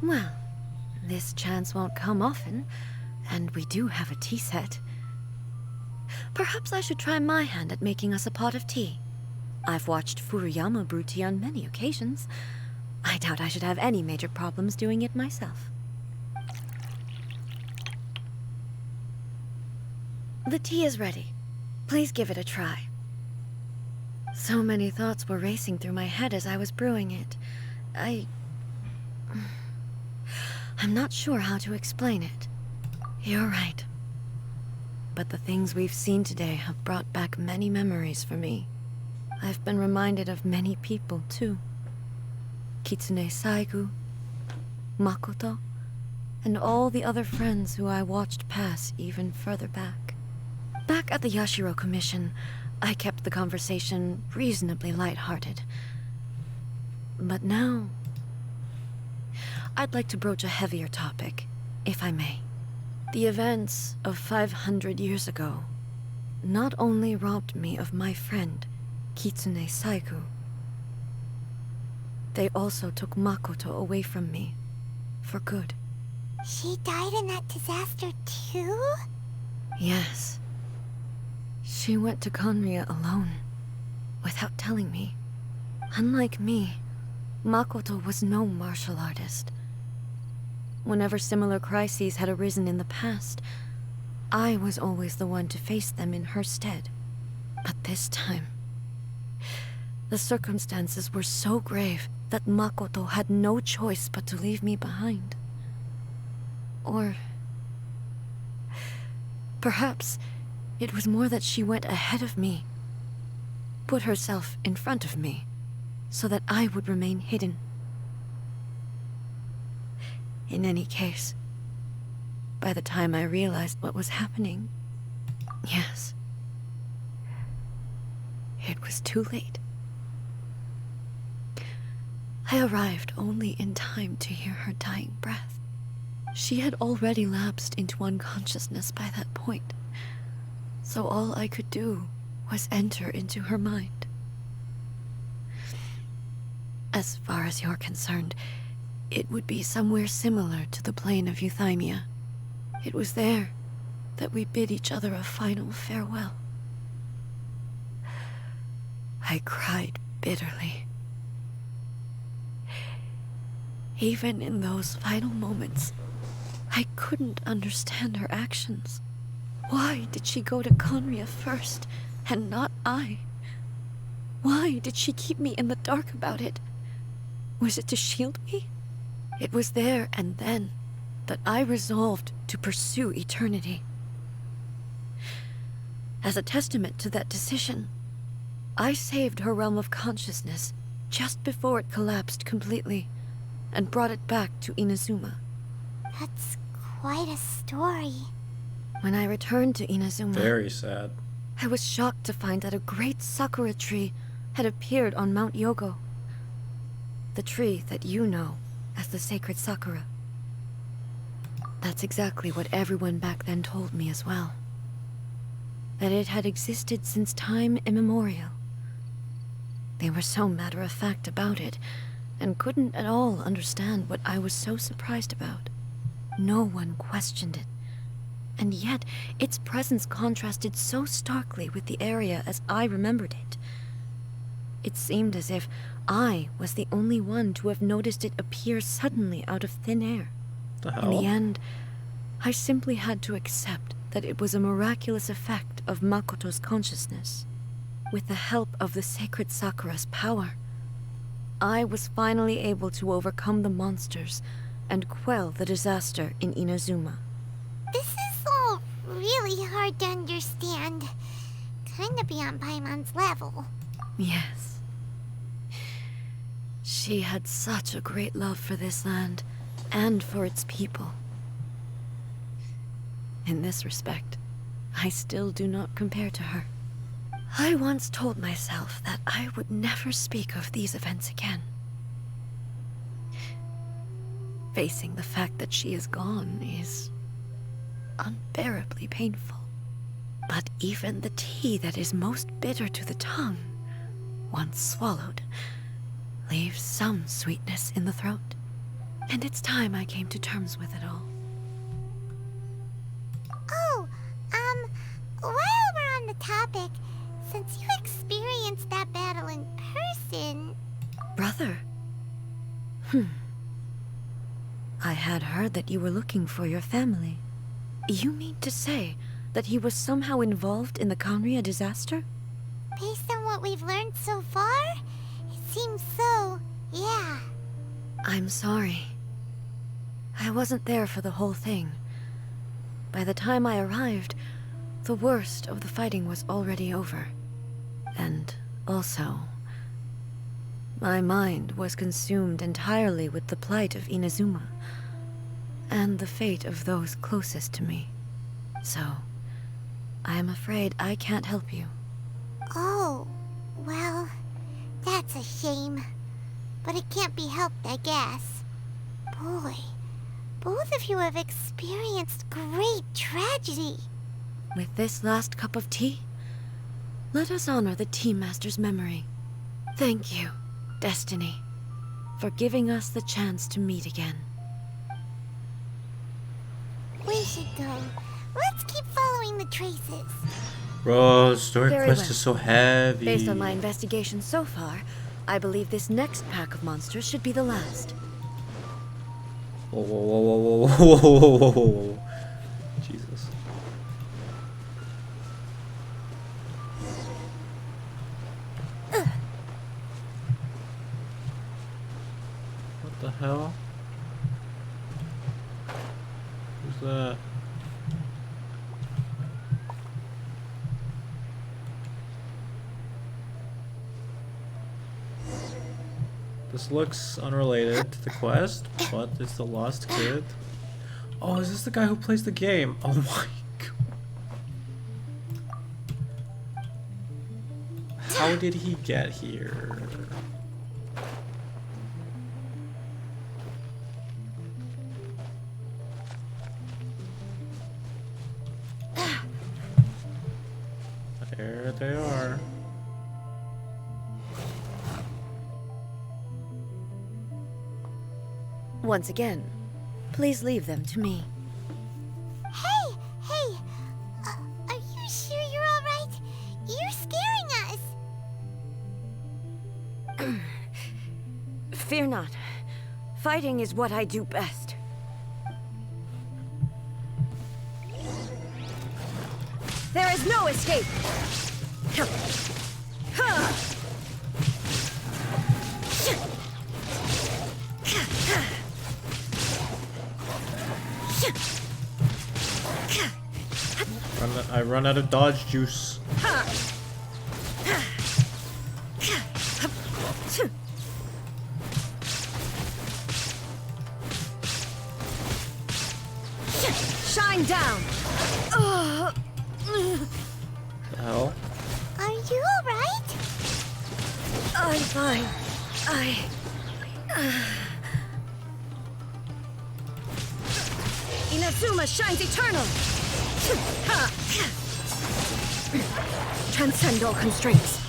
Well, this chance won't come often, and we do have a tea set. Perhaps I should try my hand at making us a pot of tea. I've watched Furuyama brew tea on many occasions. I doubt I should have any major problems doing it myself. The tea is ready. Please give it a try. So many thoughts were racing through my head as I was brewing it. I'm not sure how to explain it. You're right. But the things we've seen today have brought back many memories for me. I've been reminded of many people, too. Kitsune Saigu, Makoto, and all the other friends who I watched pass even further back. Back at the Yashiro Commission, I kept the conversation reasonably lighthearted. But now, I'd like to broach a heavier topic, if I may. The events of 500 years ago not only robbed me of my friend, Kitsune Saigu, they also took Makoto away from me, for good. She died in that disaster too? Yes. She went to Conria alone, without telling me. Unlike me, Makoto was no martial artist. Whenever similar crises had arisen in the past, I was always the one to face them in her stead. But this time, the circumstances were so grave that Makoto had no choice but to leave me behind. Or perhaps it was more that she went ahead of me, put herself in front of me, so that I would remain hidden. In any case, by the time I realized what was happening, yes, it was too late. I arrived only in time to hear her dying breath. She had already lapsed into unconsciousness by that point, so all I could do was enter into her mind. As far as you're concerned, it would be somewhere similar to the plain of Euthymia. It was there that we bid each other a final farewell. I cried bitterly. Even in those final moments, I couldn't understand her actions. Why did she go to Conria first, and not I? Why did she keep me in the dark about it? Was it to shield me? It was there and then that I resolved to pursue eternity. As a testament to that decision, I saved her realm of consciousness just before it collapsed completely, and brought it back to Inazuma. That's quite a story. When I returned to Inazuma, Very sad. I was shocked to find that a great sakura tree had appeared on Mount Yogo. The tree that you know as the sacred sakura. That's exactly what everyone back then told me as well. That it had existed since time immemorial. They were so matter-of-fact about it, and couldn't at all understand what I was so surprised about. No one questioned it, and yet its presence contrasted so starkly with the area as I remembered it. It seemed as if I was the only one to have noticed it appear suddenly out of thin air. In the end, I simply had to accept that it was a miraculous effect of Makoto's consciousness. With the help of the sacred Sakura's power, I was finally able to overcome the monsters and quell the disaster in Inazuma. This is all really hard to understand. Kinda beyond Paimon's level. Yes. She had such a great love for this land, and for its people. In this respect, I still do not compare to her. I once told myself that I would never speak of these events again. Facing the fact that she is gone is unbearably painful. But even the tea that is most bitter to the tongue, once swallowed, leaves some sweetness in the throat. And it's time I came to terms with it all. Oh, while we're on the topic, since you experienced that battle in person... Brother? I had heard that you were looking for your family. You mean to say That he was somehow involved in the Conria disaster? Based on what we've learned so far, it seems so, yeah. I'm sorry. I wasn't there for the whole thing. By the time I arrived, the worst of the fighting was already over. And also, my mind was consumed entirely with the plight of Inazuma, and the fate of those closest to me. So, I am afraid I can't help you. Oh, well, that's a shame. But it can't be helped, I guess. Boy, both of you have experienced great tragedy. With this last cup of tea, let us honor the Team Master's memory. Thank you, Destiny, for giving us the chance to meet again. We should go. Let's keep following the traces. Bro, story Very quest well. is so heavy. Based on my investigation so far, I believe this next pack of monsters should be the last. Whoa, whoa, whoa, whoa, whoa, whoa, whoa, whoa, whoa. Jesus. What the hell? Who's that? This looks unrelated to the quest, but it's the lost kid. Oh, is this the guy who plays the game? Oh my god. How did he get here? There they are. Once again, please leave them to me. Hey, hey! Are you sure you're alright? You're scaring us! Fear not. Fighting is what I do best. There is no escape! I run out of dodge juice. Shine down! The hell? Are you alright? I'm fine. Inazuma shines eternal! Transcend all constraints.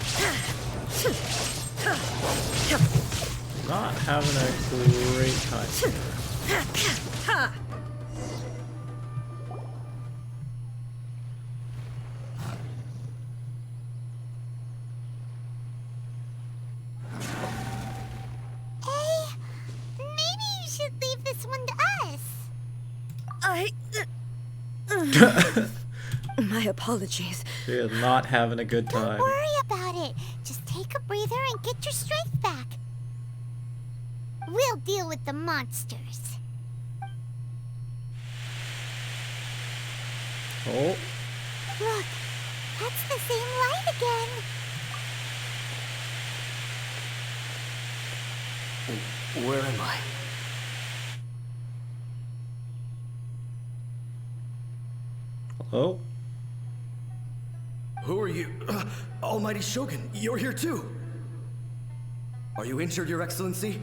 Not having a great time here. Maybe you should leave this one to us. My apologies. She is not having a good time. Don't worry about it. Just take a breather and get your strength back. We'll deal with the monsters. Oh. Look, that's the same light again. Where am I? Oh. Who are you? Almighty Shogun, you're here too. Are you injured, Your Excellency?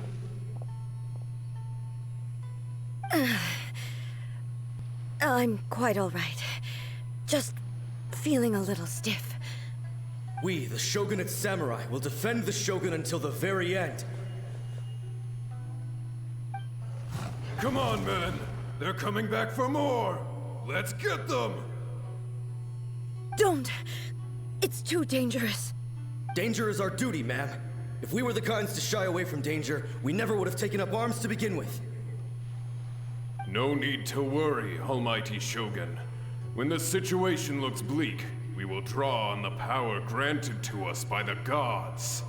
I'm quite all right. Just feeling a little stiff. We, the Shogunate Samurai, will defend the Shogun until the very end. Come on, men. They're coming back for more. Let's get them. Don't! It's too dangerous. Danger is our duty, ma'am. If we were the kinds to shy away from danger, we never would have taken up arms to begin with. No need to worry, Almighty Shogun. When the situation looks bleak, we will draw on the power granted to us by the gods.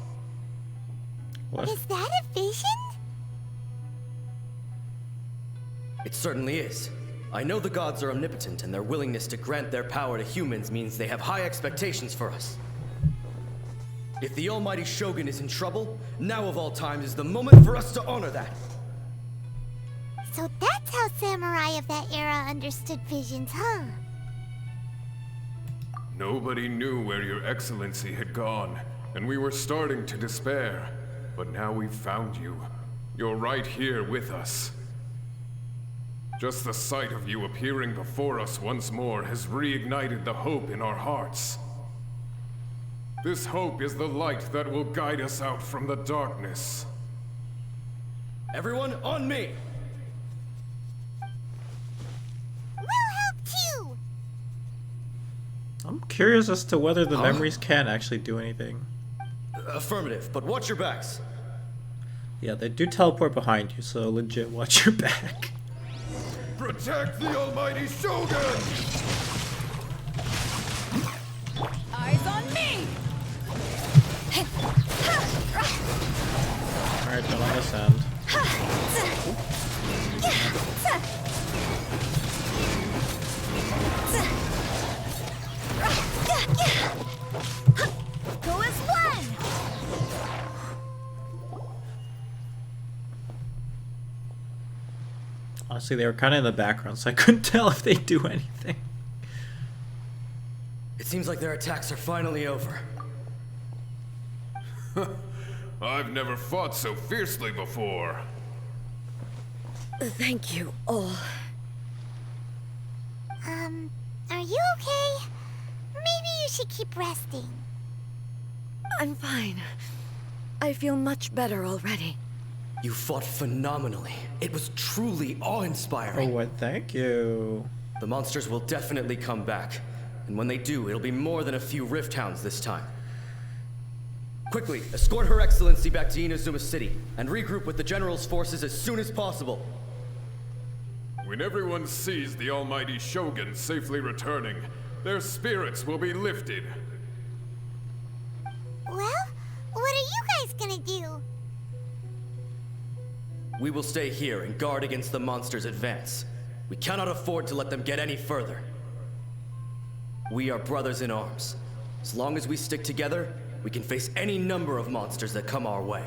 What? Is that a vision? It certainly is. I know the gods are omnipotent, and their willingness to grant their power to humans means they have high expectations for us. If the almighty Shogun is in trouble, now of all times is the moment for us to honor that. So that's how samurai of that era understood visions, huh? Nobody knew where your excellency had gone, and we were starting to despair. But now we've found you. You're right here with us. Just the sight of you appearing before us once more has reignited the hope in our hearts. This hope is the light that will guide us out from the darkness. Everyone, on me! We'll help too! I'm curious as to whether the memories can actually do anything. Affirmative, but watch your backs. Yeah, they do teleport behind you, so legit watch your back. Protect the almighty Shogun! Eyes on me! Alright, then on this end. Go as one! Honestly, they were kind of in the background, so I couldn't tell if they do anything. It seems like their attacks are finally over. I've never fought so fiercely before. Thank you all. Are you okay? Maybe you should keep resting. I'm fine. I feel much better already. You fought phenomenally. It was truly awe-inspiring. Oh, what? Thank you. The monsters will definitely come back. And when they do, it'll be more than a few Rift Hounds this time. Quickly, escort Her Excellency back to Inazuma City, and regroup with the General's forces as soon as possible. When everyone sees the almighty Shogun safely returning, their spirits will be lifted. Well, what are you guys gonna do? We will stay here and guard against the monsters' advance. We cannot afford to let them get any further. We are brothers in arms. As long as we stick together, we can face any number of monsters that come our way.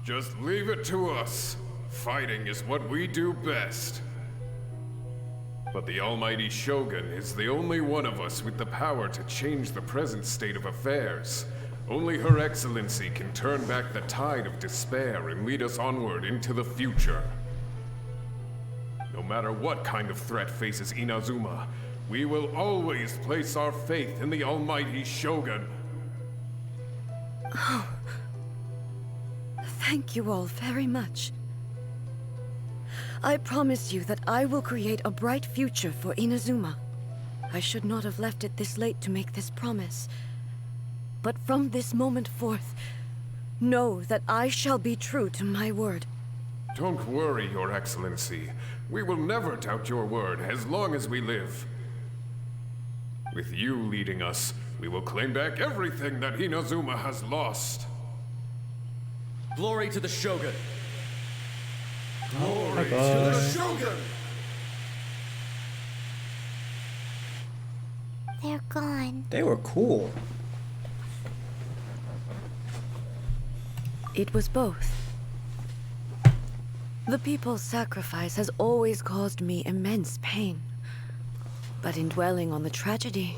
Just leave it to us. Fighting is what we do best. But the almighty Shogun is the only one of us with the power to change the present state of affairs. Only Her Excellency can turn back the tide of despair and lead us onward into the future. No matter what kind of threat faces Inazuma, we will always place our faith in the almighty Shogun. Oh. Thank you all very much. I promise you that I will create a bright future for Inazuma. I should not have left it this late to make this promise. But from this moment forth, know that I shall be true to my word. Don't worry, Your Excellency. We will never doubt your word as long as we live. With you leading us, we will claim back everything that Inazuma has lost. Glory to the Shogun! Glory to the Shogun! They're gone. They were cool. It was both. The people's sacrifice has always caused me immense pain. But in dwelling on the tragedy,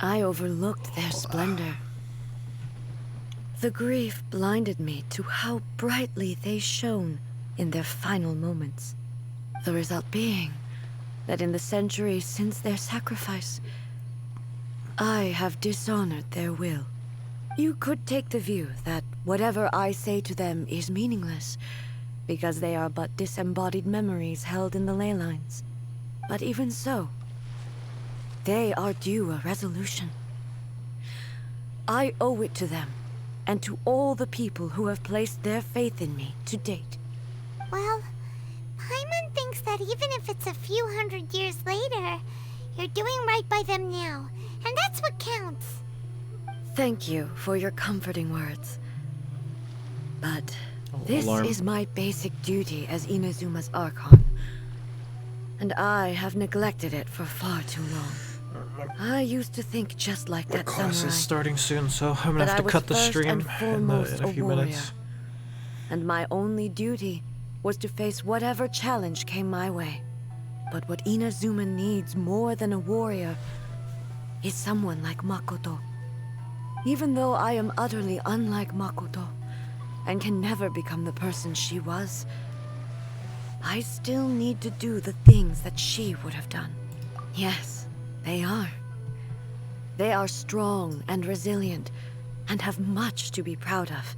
I overlooked their splendor. The grief blinded me to how brightly they shone in their final moments. The result being that in the centuries since their sacrifice, I have dishonored their will. You could take the view that whatever I say to them is meaningless, because they are but disembodied memories held in the ley lines. But even so, they are due a resolution. I owe it to them, and to all the people who have placed their faith in me to date. Well, Paimon thinks that even if it's a few hundred years later, you're doing right by them now, and that's what counts. Thank you for your comforting words. But this alarm. is my basic duty as Inazuma's Archon, and I have neglected it for far too long. I used to think just like that Class samurai. is starting soon, so I'm gonna that have I to was cut the first stream and in foremost a few a warrior. minutes. And my only duty was to face whatever challenge came my way. But what Inazuma needs more than a warrior is someone like Makoto. Even though I am utterly unlike Makoto and can never become the person she was, I still need to do the things that she would have done. Yes, they are. They are strong and resilient and have much to be proud of.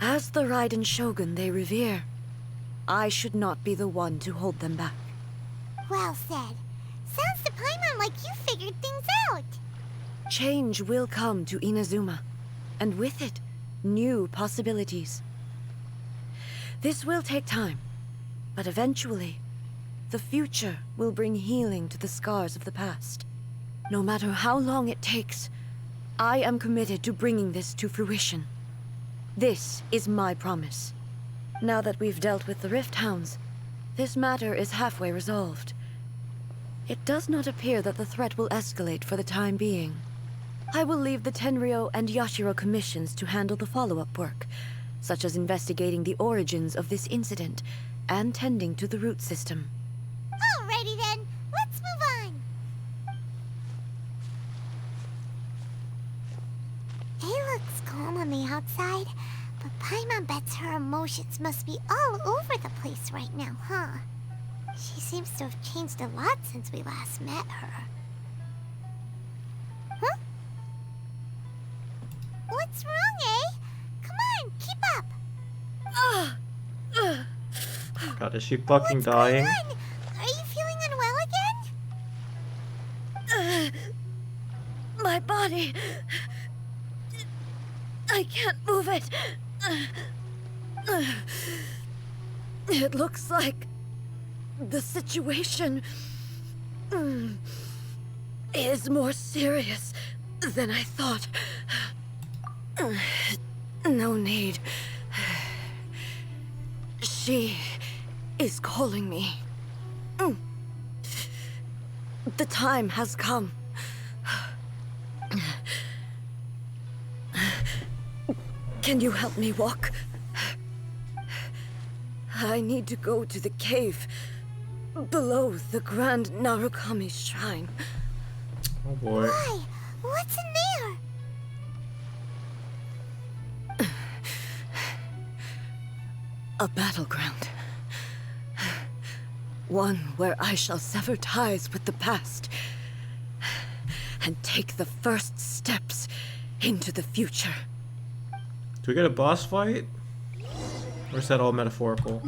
As the Raiden Shogun they revere, I should not be the one to hold them back. Well said. Sounds to Paimon like you figured things out. Change will come to Inazuma, and with it, new possibilities. This will take time, but eventually, the future will bring healing to the scars of the past. No matter how long it takes, I am committed to bringing this to fruition. This is my promise. Now that we've dealt with the Rift Hounds, this matter is halfway resolved. It does not appear that the threat will escalate for the time being. I will leave the Tenryo and Yashiro commissions to handle the follow-up work, such as investigating the origins of this incident and tending to the root system. Alrighty then, let's move on. It looks calm on the outside, but Paimon bets her emotions must be all over the place right now, huh? She seems to have changed a lot since we last met her. Huh? What's wrong, eh? Come on, keep up! God, is she fucking dying? Are you feeling unwell again? My body... I can't move it. It looks like the situation is more serious than I thought. No need. She is calling me. The time has come. Can you help me walk? I need to go to the cave below the Grand Narukami Shrine. Oh boy. Why? What's in there? A battleground. One where I shall sever ties with the past and take the first steps into the future. Do we get a boss fight? Or is that all metaphorical?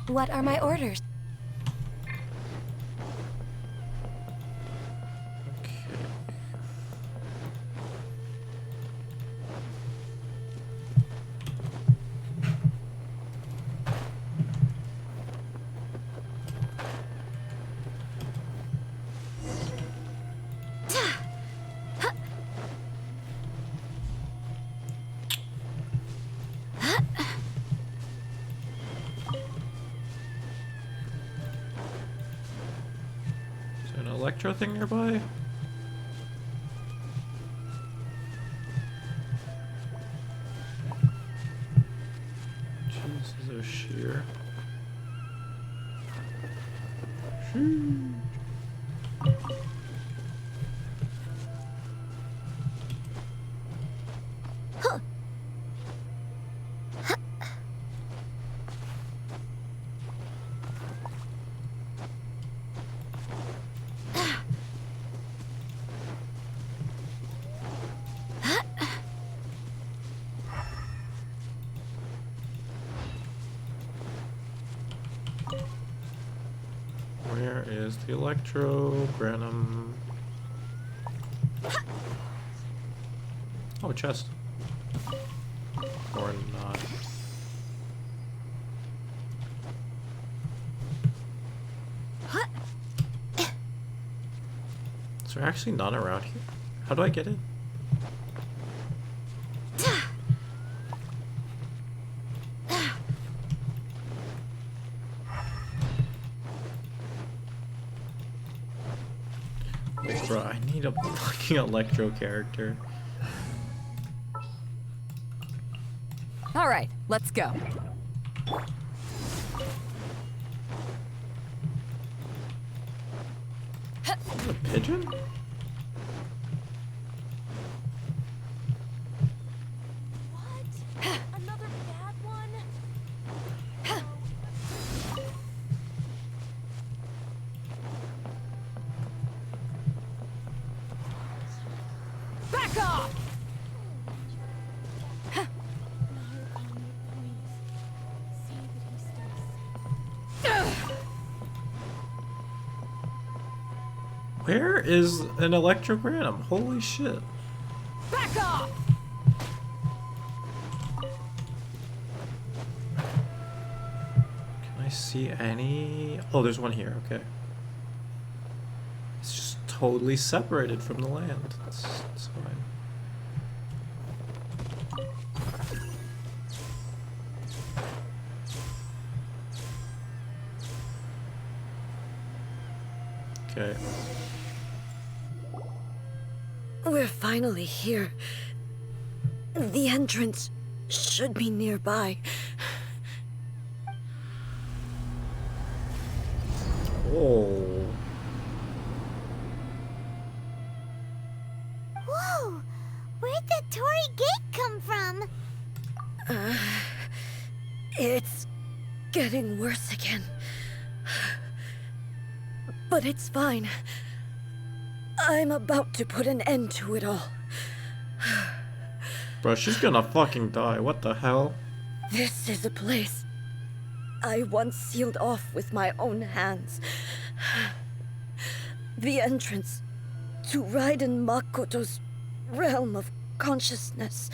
What are my orders? Is there an Electro thing nearby? Jesus, there's sheer. is the Electrogranum. Oh, chest. Or not. Is there actually none around here? How do I get in? Wait, bro, I need a fucking Electro character. All right, let's go. A pigeon? Another bad one? Back off! Where is an Electrogranum? Holy shit. Back off! Can I see any? Oh, there's one here, okay. It's just totally separated from the land. It's fine. Okay. We're finally here. The entrance should be nearby. Oh. Whoa! Where'd the Torii Gate come from? It's getting worse again. But it's fine. I'm about to put an end to it all. Bro, she's gonna fucking die. What the hell? This is a place I once sealed off with my own hands. The entrance to Raiden Makoto's realm of consciousness.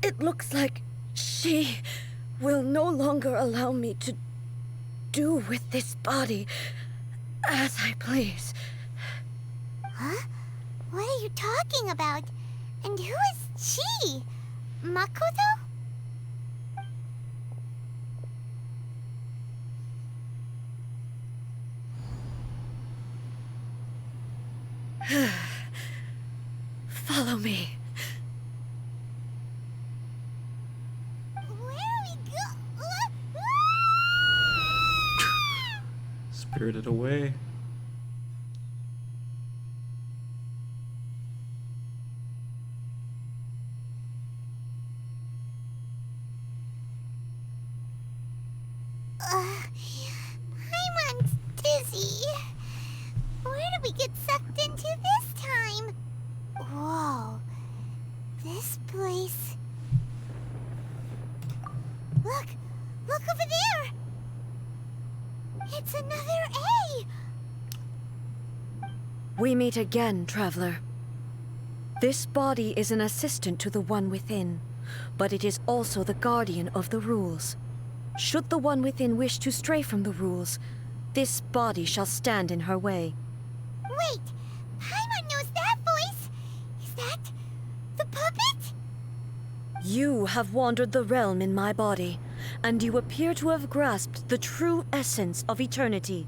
It looks like she will no longer allow me to do with this body as I please. Huh? What are you talking about? And who is she? Makoto? Follow me. Spirited away. Paimon's dizzy. Where did we get sucked into this time? Whoa. This place... Look! Look over there! It's another A! We meet again, traveler. This body is an assistant to the One Within, but it is also the guardian of the rules. Should the One Within wish to stray from the rules, this body shall stand in her way. Wait! Paimon knows that voice! Is that... the puppet? You have wandered the realm in my body, and you appear to have grasped the true essence of eternity.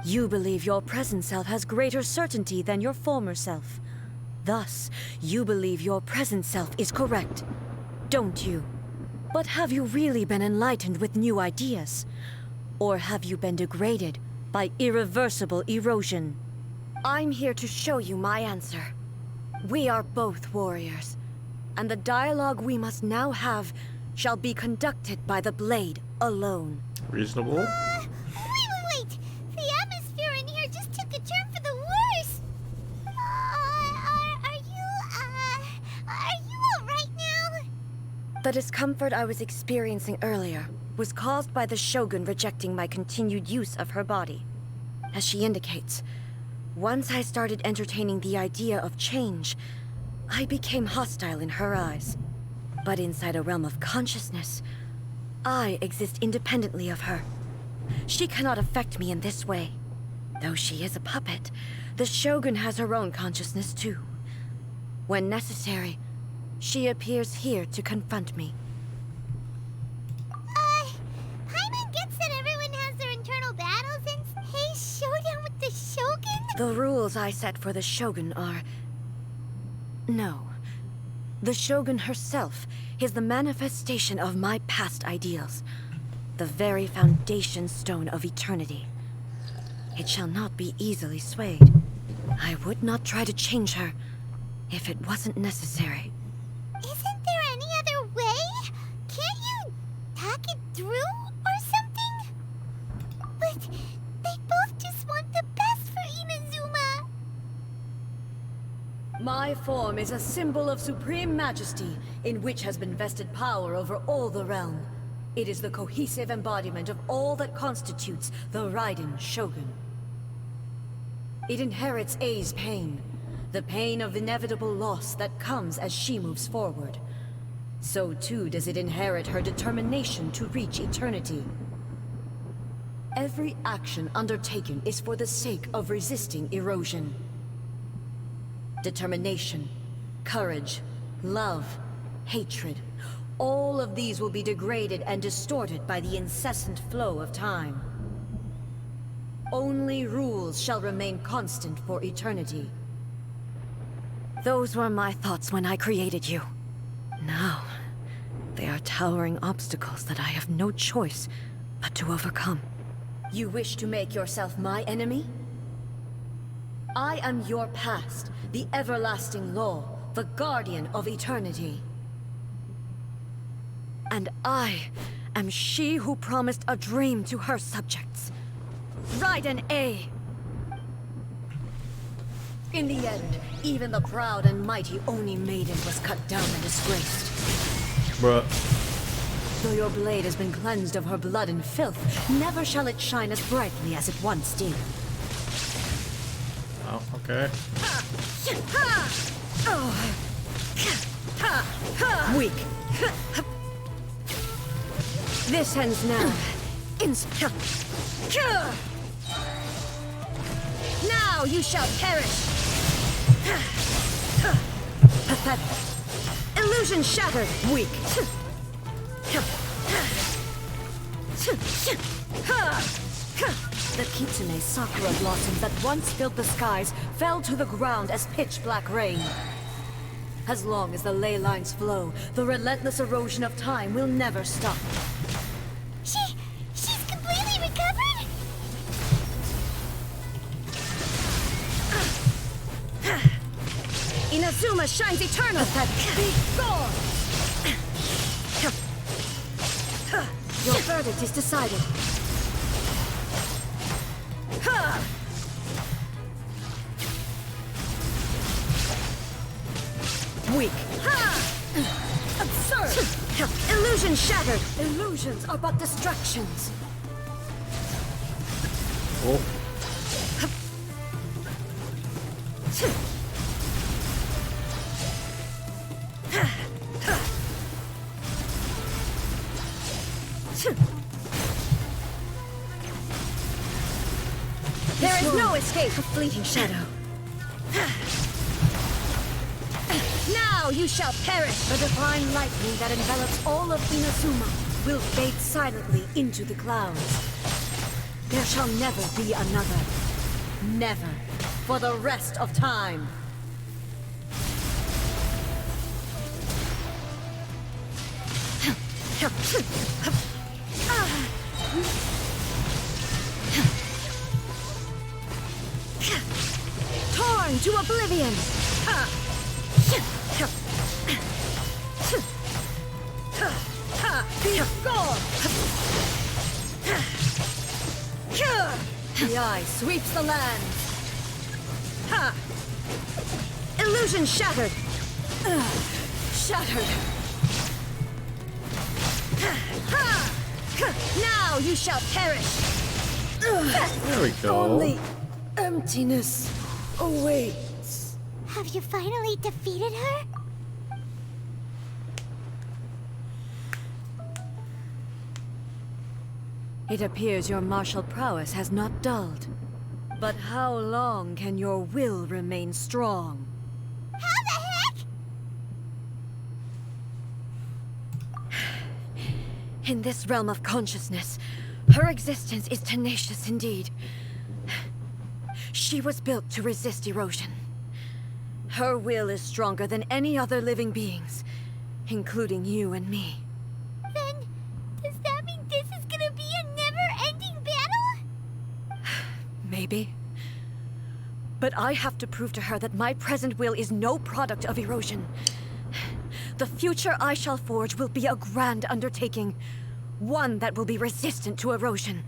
You believe your present self has greater certainty than your former self. Thus, you believe your present self is correct, don't you? But have you really been enlightened with new ideas? Or have you been degraded by irreversible erosion? I'm here to show you my answer. We are both warriors, and the dialogue we must now have shall be conducted by the blade alone. Reasonable. Wait! The atmosphere in here just took a turn for the worse! Are you alright now? The discomfort I was experiencing earlier was caused by the Shogun rejecting my continued use of her body. As she indicates, once I started entertaining the idea of change, I became hostile in her eyes. But inside a realm of consciousness, I exist independently of her. She cannot affect me in this way. Though she is a puppet, the Shogun has her own consciousness too. When necessary, she appears here to confront me. Paimon gets that everyone has their internal battles and Hei's showdown with the Shogun? The rules I set for the Shogun are... No. The Shogun herself is the manifestation of my past ideals. The very foundation stone of eternity. It shall not be easily swayed. I would not try to change her if it wasn't necessary. Isn't there any other way? Can't you talk it through or something? But they both just want the best for Inazuma. My form is a symbol of supreme majesty, in which has been vested power over all the realm. It is the cohesive embodiment of all that constitutes the Raiden Shogun. It inherits Ei's pain, the pain of inevitable loss that comes as she moves forward. So too does it inherit her determination to reach eternity. Every action undertaken is for the sake of resisting erosion. Determination, courage, love, hatred, all of these will be degraded and distorted by the incessant flow of time. Only rules shall remain constant for eternity. Those were my thoughts when I created you. Now, they are towering obstacles that I have no choice but to overcome. You wish to make yourself my enemy? I am your past, the everlasting law, the guardian of eternity. And I am she who promised a dream to her subjects. Raiden A. In the end, even the proud and mighty Oni Maiden was cut down and disgraced. Bruh. Though your blade has been cleansed of her blood and filth, never shall it shine as brightly as it once did. Oh, okay. Weak. This ends now. Now you shall perish! Pathetic. Illusion shattered! Weak. The Kitsune sakura blossoms that once filled the skies fell to the ground as pitch-black rain. As long as the ley lines flow, the relentless erosion of time will never stop. She's completely recovered? Inazuma shines eternal! Be gone! Your verdict is decided. Weak. Absurd! Illusion shattered! Illusions are but distractions. Oh. There is no escape for fleeting shadow. Now you shall perish! The divine lightning that envelops all of Inazuma will fade silently into the clouds. There shall never be another. Never. For the rest of time. Torn to oblivion! Be gone! The eye sweeps the land! Illusion shattered! Shattered! Now you shall perish! There we go. Only emptiness awaits. Have you finally defeated her? It appears your martial prowess has not dulled. But how long can your will remain strong? How the heck? In this realm of consciousness, her existence is tenacious indeed. She was built to resist erosion. Her will is stronger than any other living beings, including you and me. Then, does that mean this is gonna be a never-ending battle? Maybe. But I have to prove to her that my present will is no product of erosion. The future I shall forge will be a grand undertaking, one that will be resistant to erosion.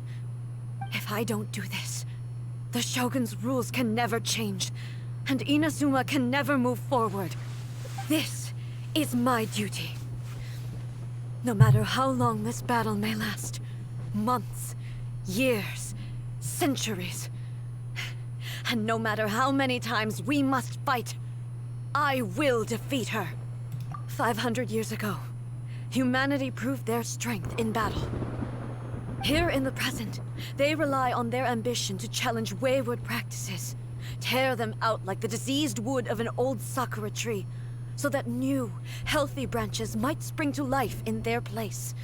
If I don't do this, the Shogun's rules can never change, and Inazuma can never move forward. This is my duty. No matter how long this battle may last, months, years, centuries, and no matter how many times we must fight, I will defeat her. 500 years ago, humanity proved their strength in battle. Here in the present, they rely on their ambition to challenge wayward practices, tear them out like the diseased wood of an old sakura tree, so that new, healthy branches might spring to life in their place.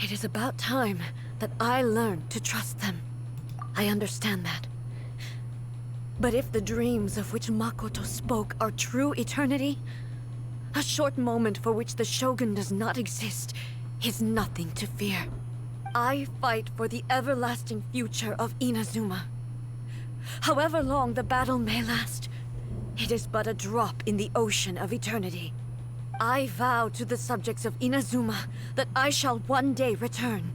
It is about time that I learned to trust them. I understand that. But if the dreams of which Makoto spoke are true eternity, a short moment for which the Shogun does not exist is nothing to fear. I fight for the everlasting future of Inazuma. However long the battle may last, it is but a drop in the ocean of eternity. I vow to the subjects of Inazuma that I shall one day return.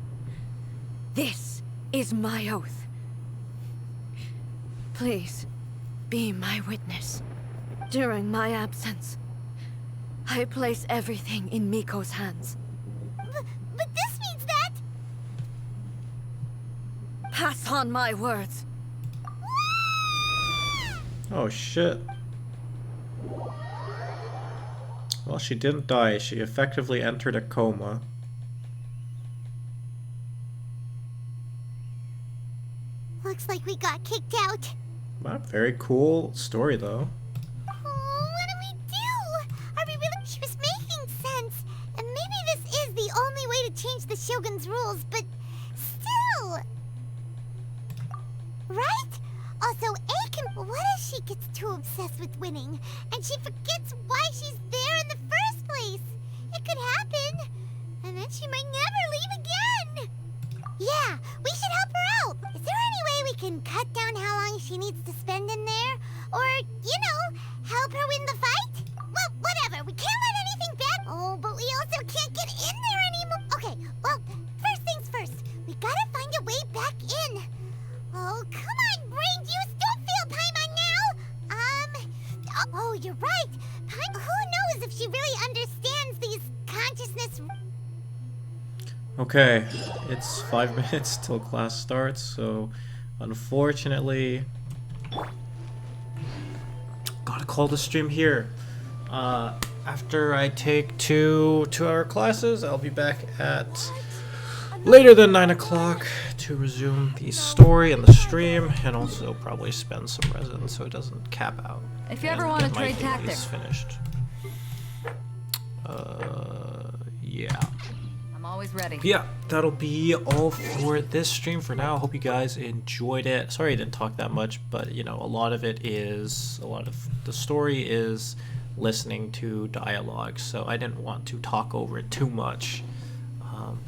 This is my oath. Please, be my witness. During my absence, I place everything in Miko's hands. But this means that... Pass on my words. Oh shit. Well, she didn't die. She effectively entered a coma. Looks like we got kicked out. Wow, very cool story though. Oh, what do we do? Are we really... She was making sense. And maybe this is the only way to change the Shogun's rules, but still... Right? Also, Aiken, what if she gets too obsessed with winning, and she forgets why she's there in the first place? It could happen, and then she might never leave again. Yeah, we should help her out. Is there any way we can cut down how long she needs to spend in there? Or, you know, help her win the fight? Well, whatever, we can't let anything bad... Oh, but we also can't get in there anymore. Okay, well, first things first, we gotta find a way back in. Oh, come on, brain juice, don't feel Paimon now! Oh, you're right. Who knows if she really understands these consciousness... Okay, it's 5 minutes till class starts, so unfortunately... Gotta call the stream here. After I take two 2-hour classes, I'll be back at later than 9 o'clock to resume the story and the stream, and also probably spend some resin so it doesn't cap out. If you ever want to trade tactics, finished. Yeah. I'm always ready. Yeah, that'll be all for this stream for now. Hope you guys enjoyed it. Sorry I didn't talk that much, but you know, a lot of the story is listening to dialogue, so I didn't want to talk over it too much.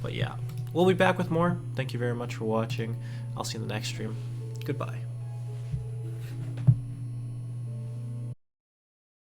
But yeah, we'll be back with more. Thank you very much for watching. I'll see you in the next stream. Goodbye.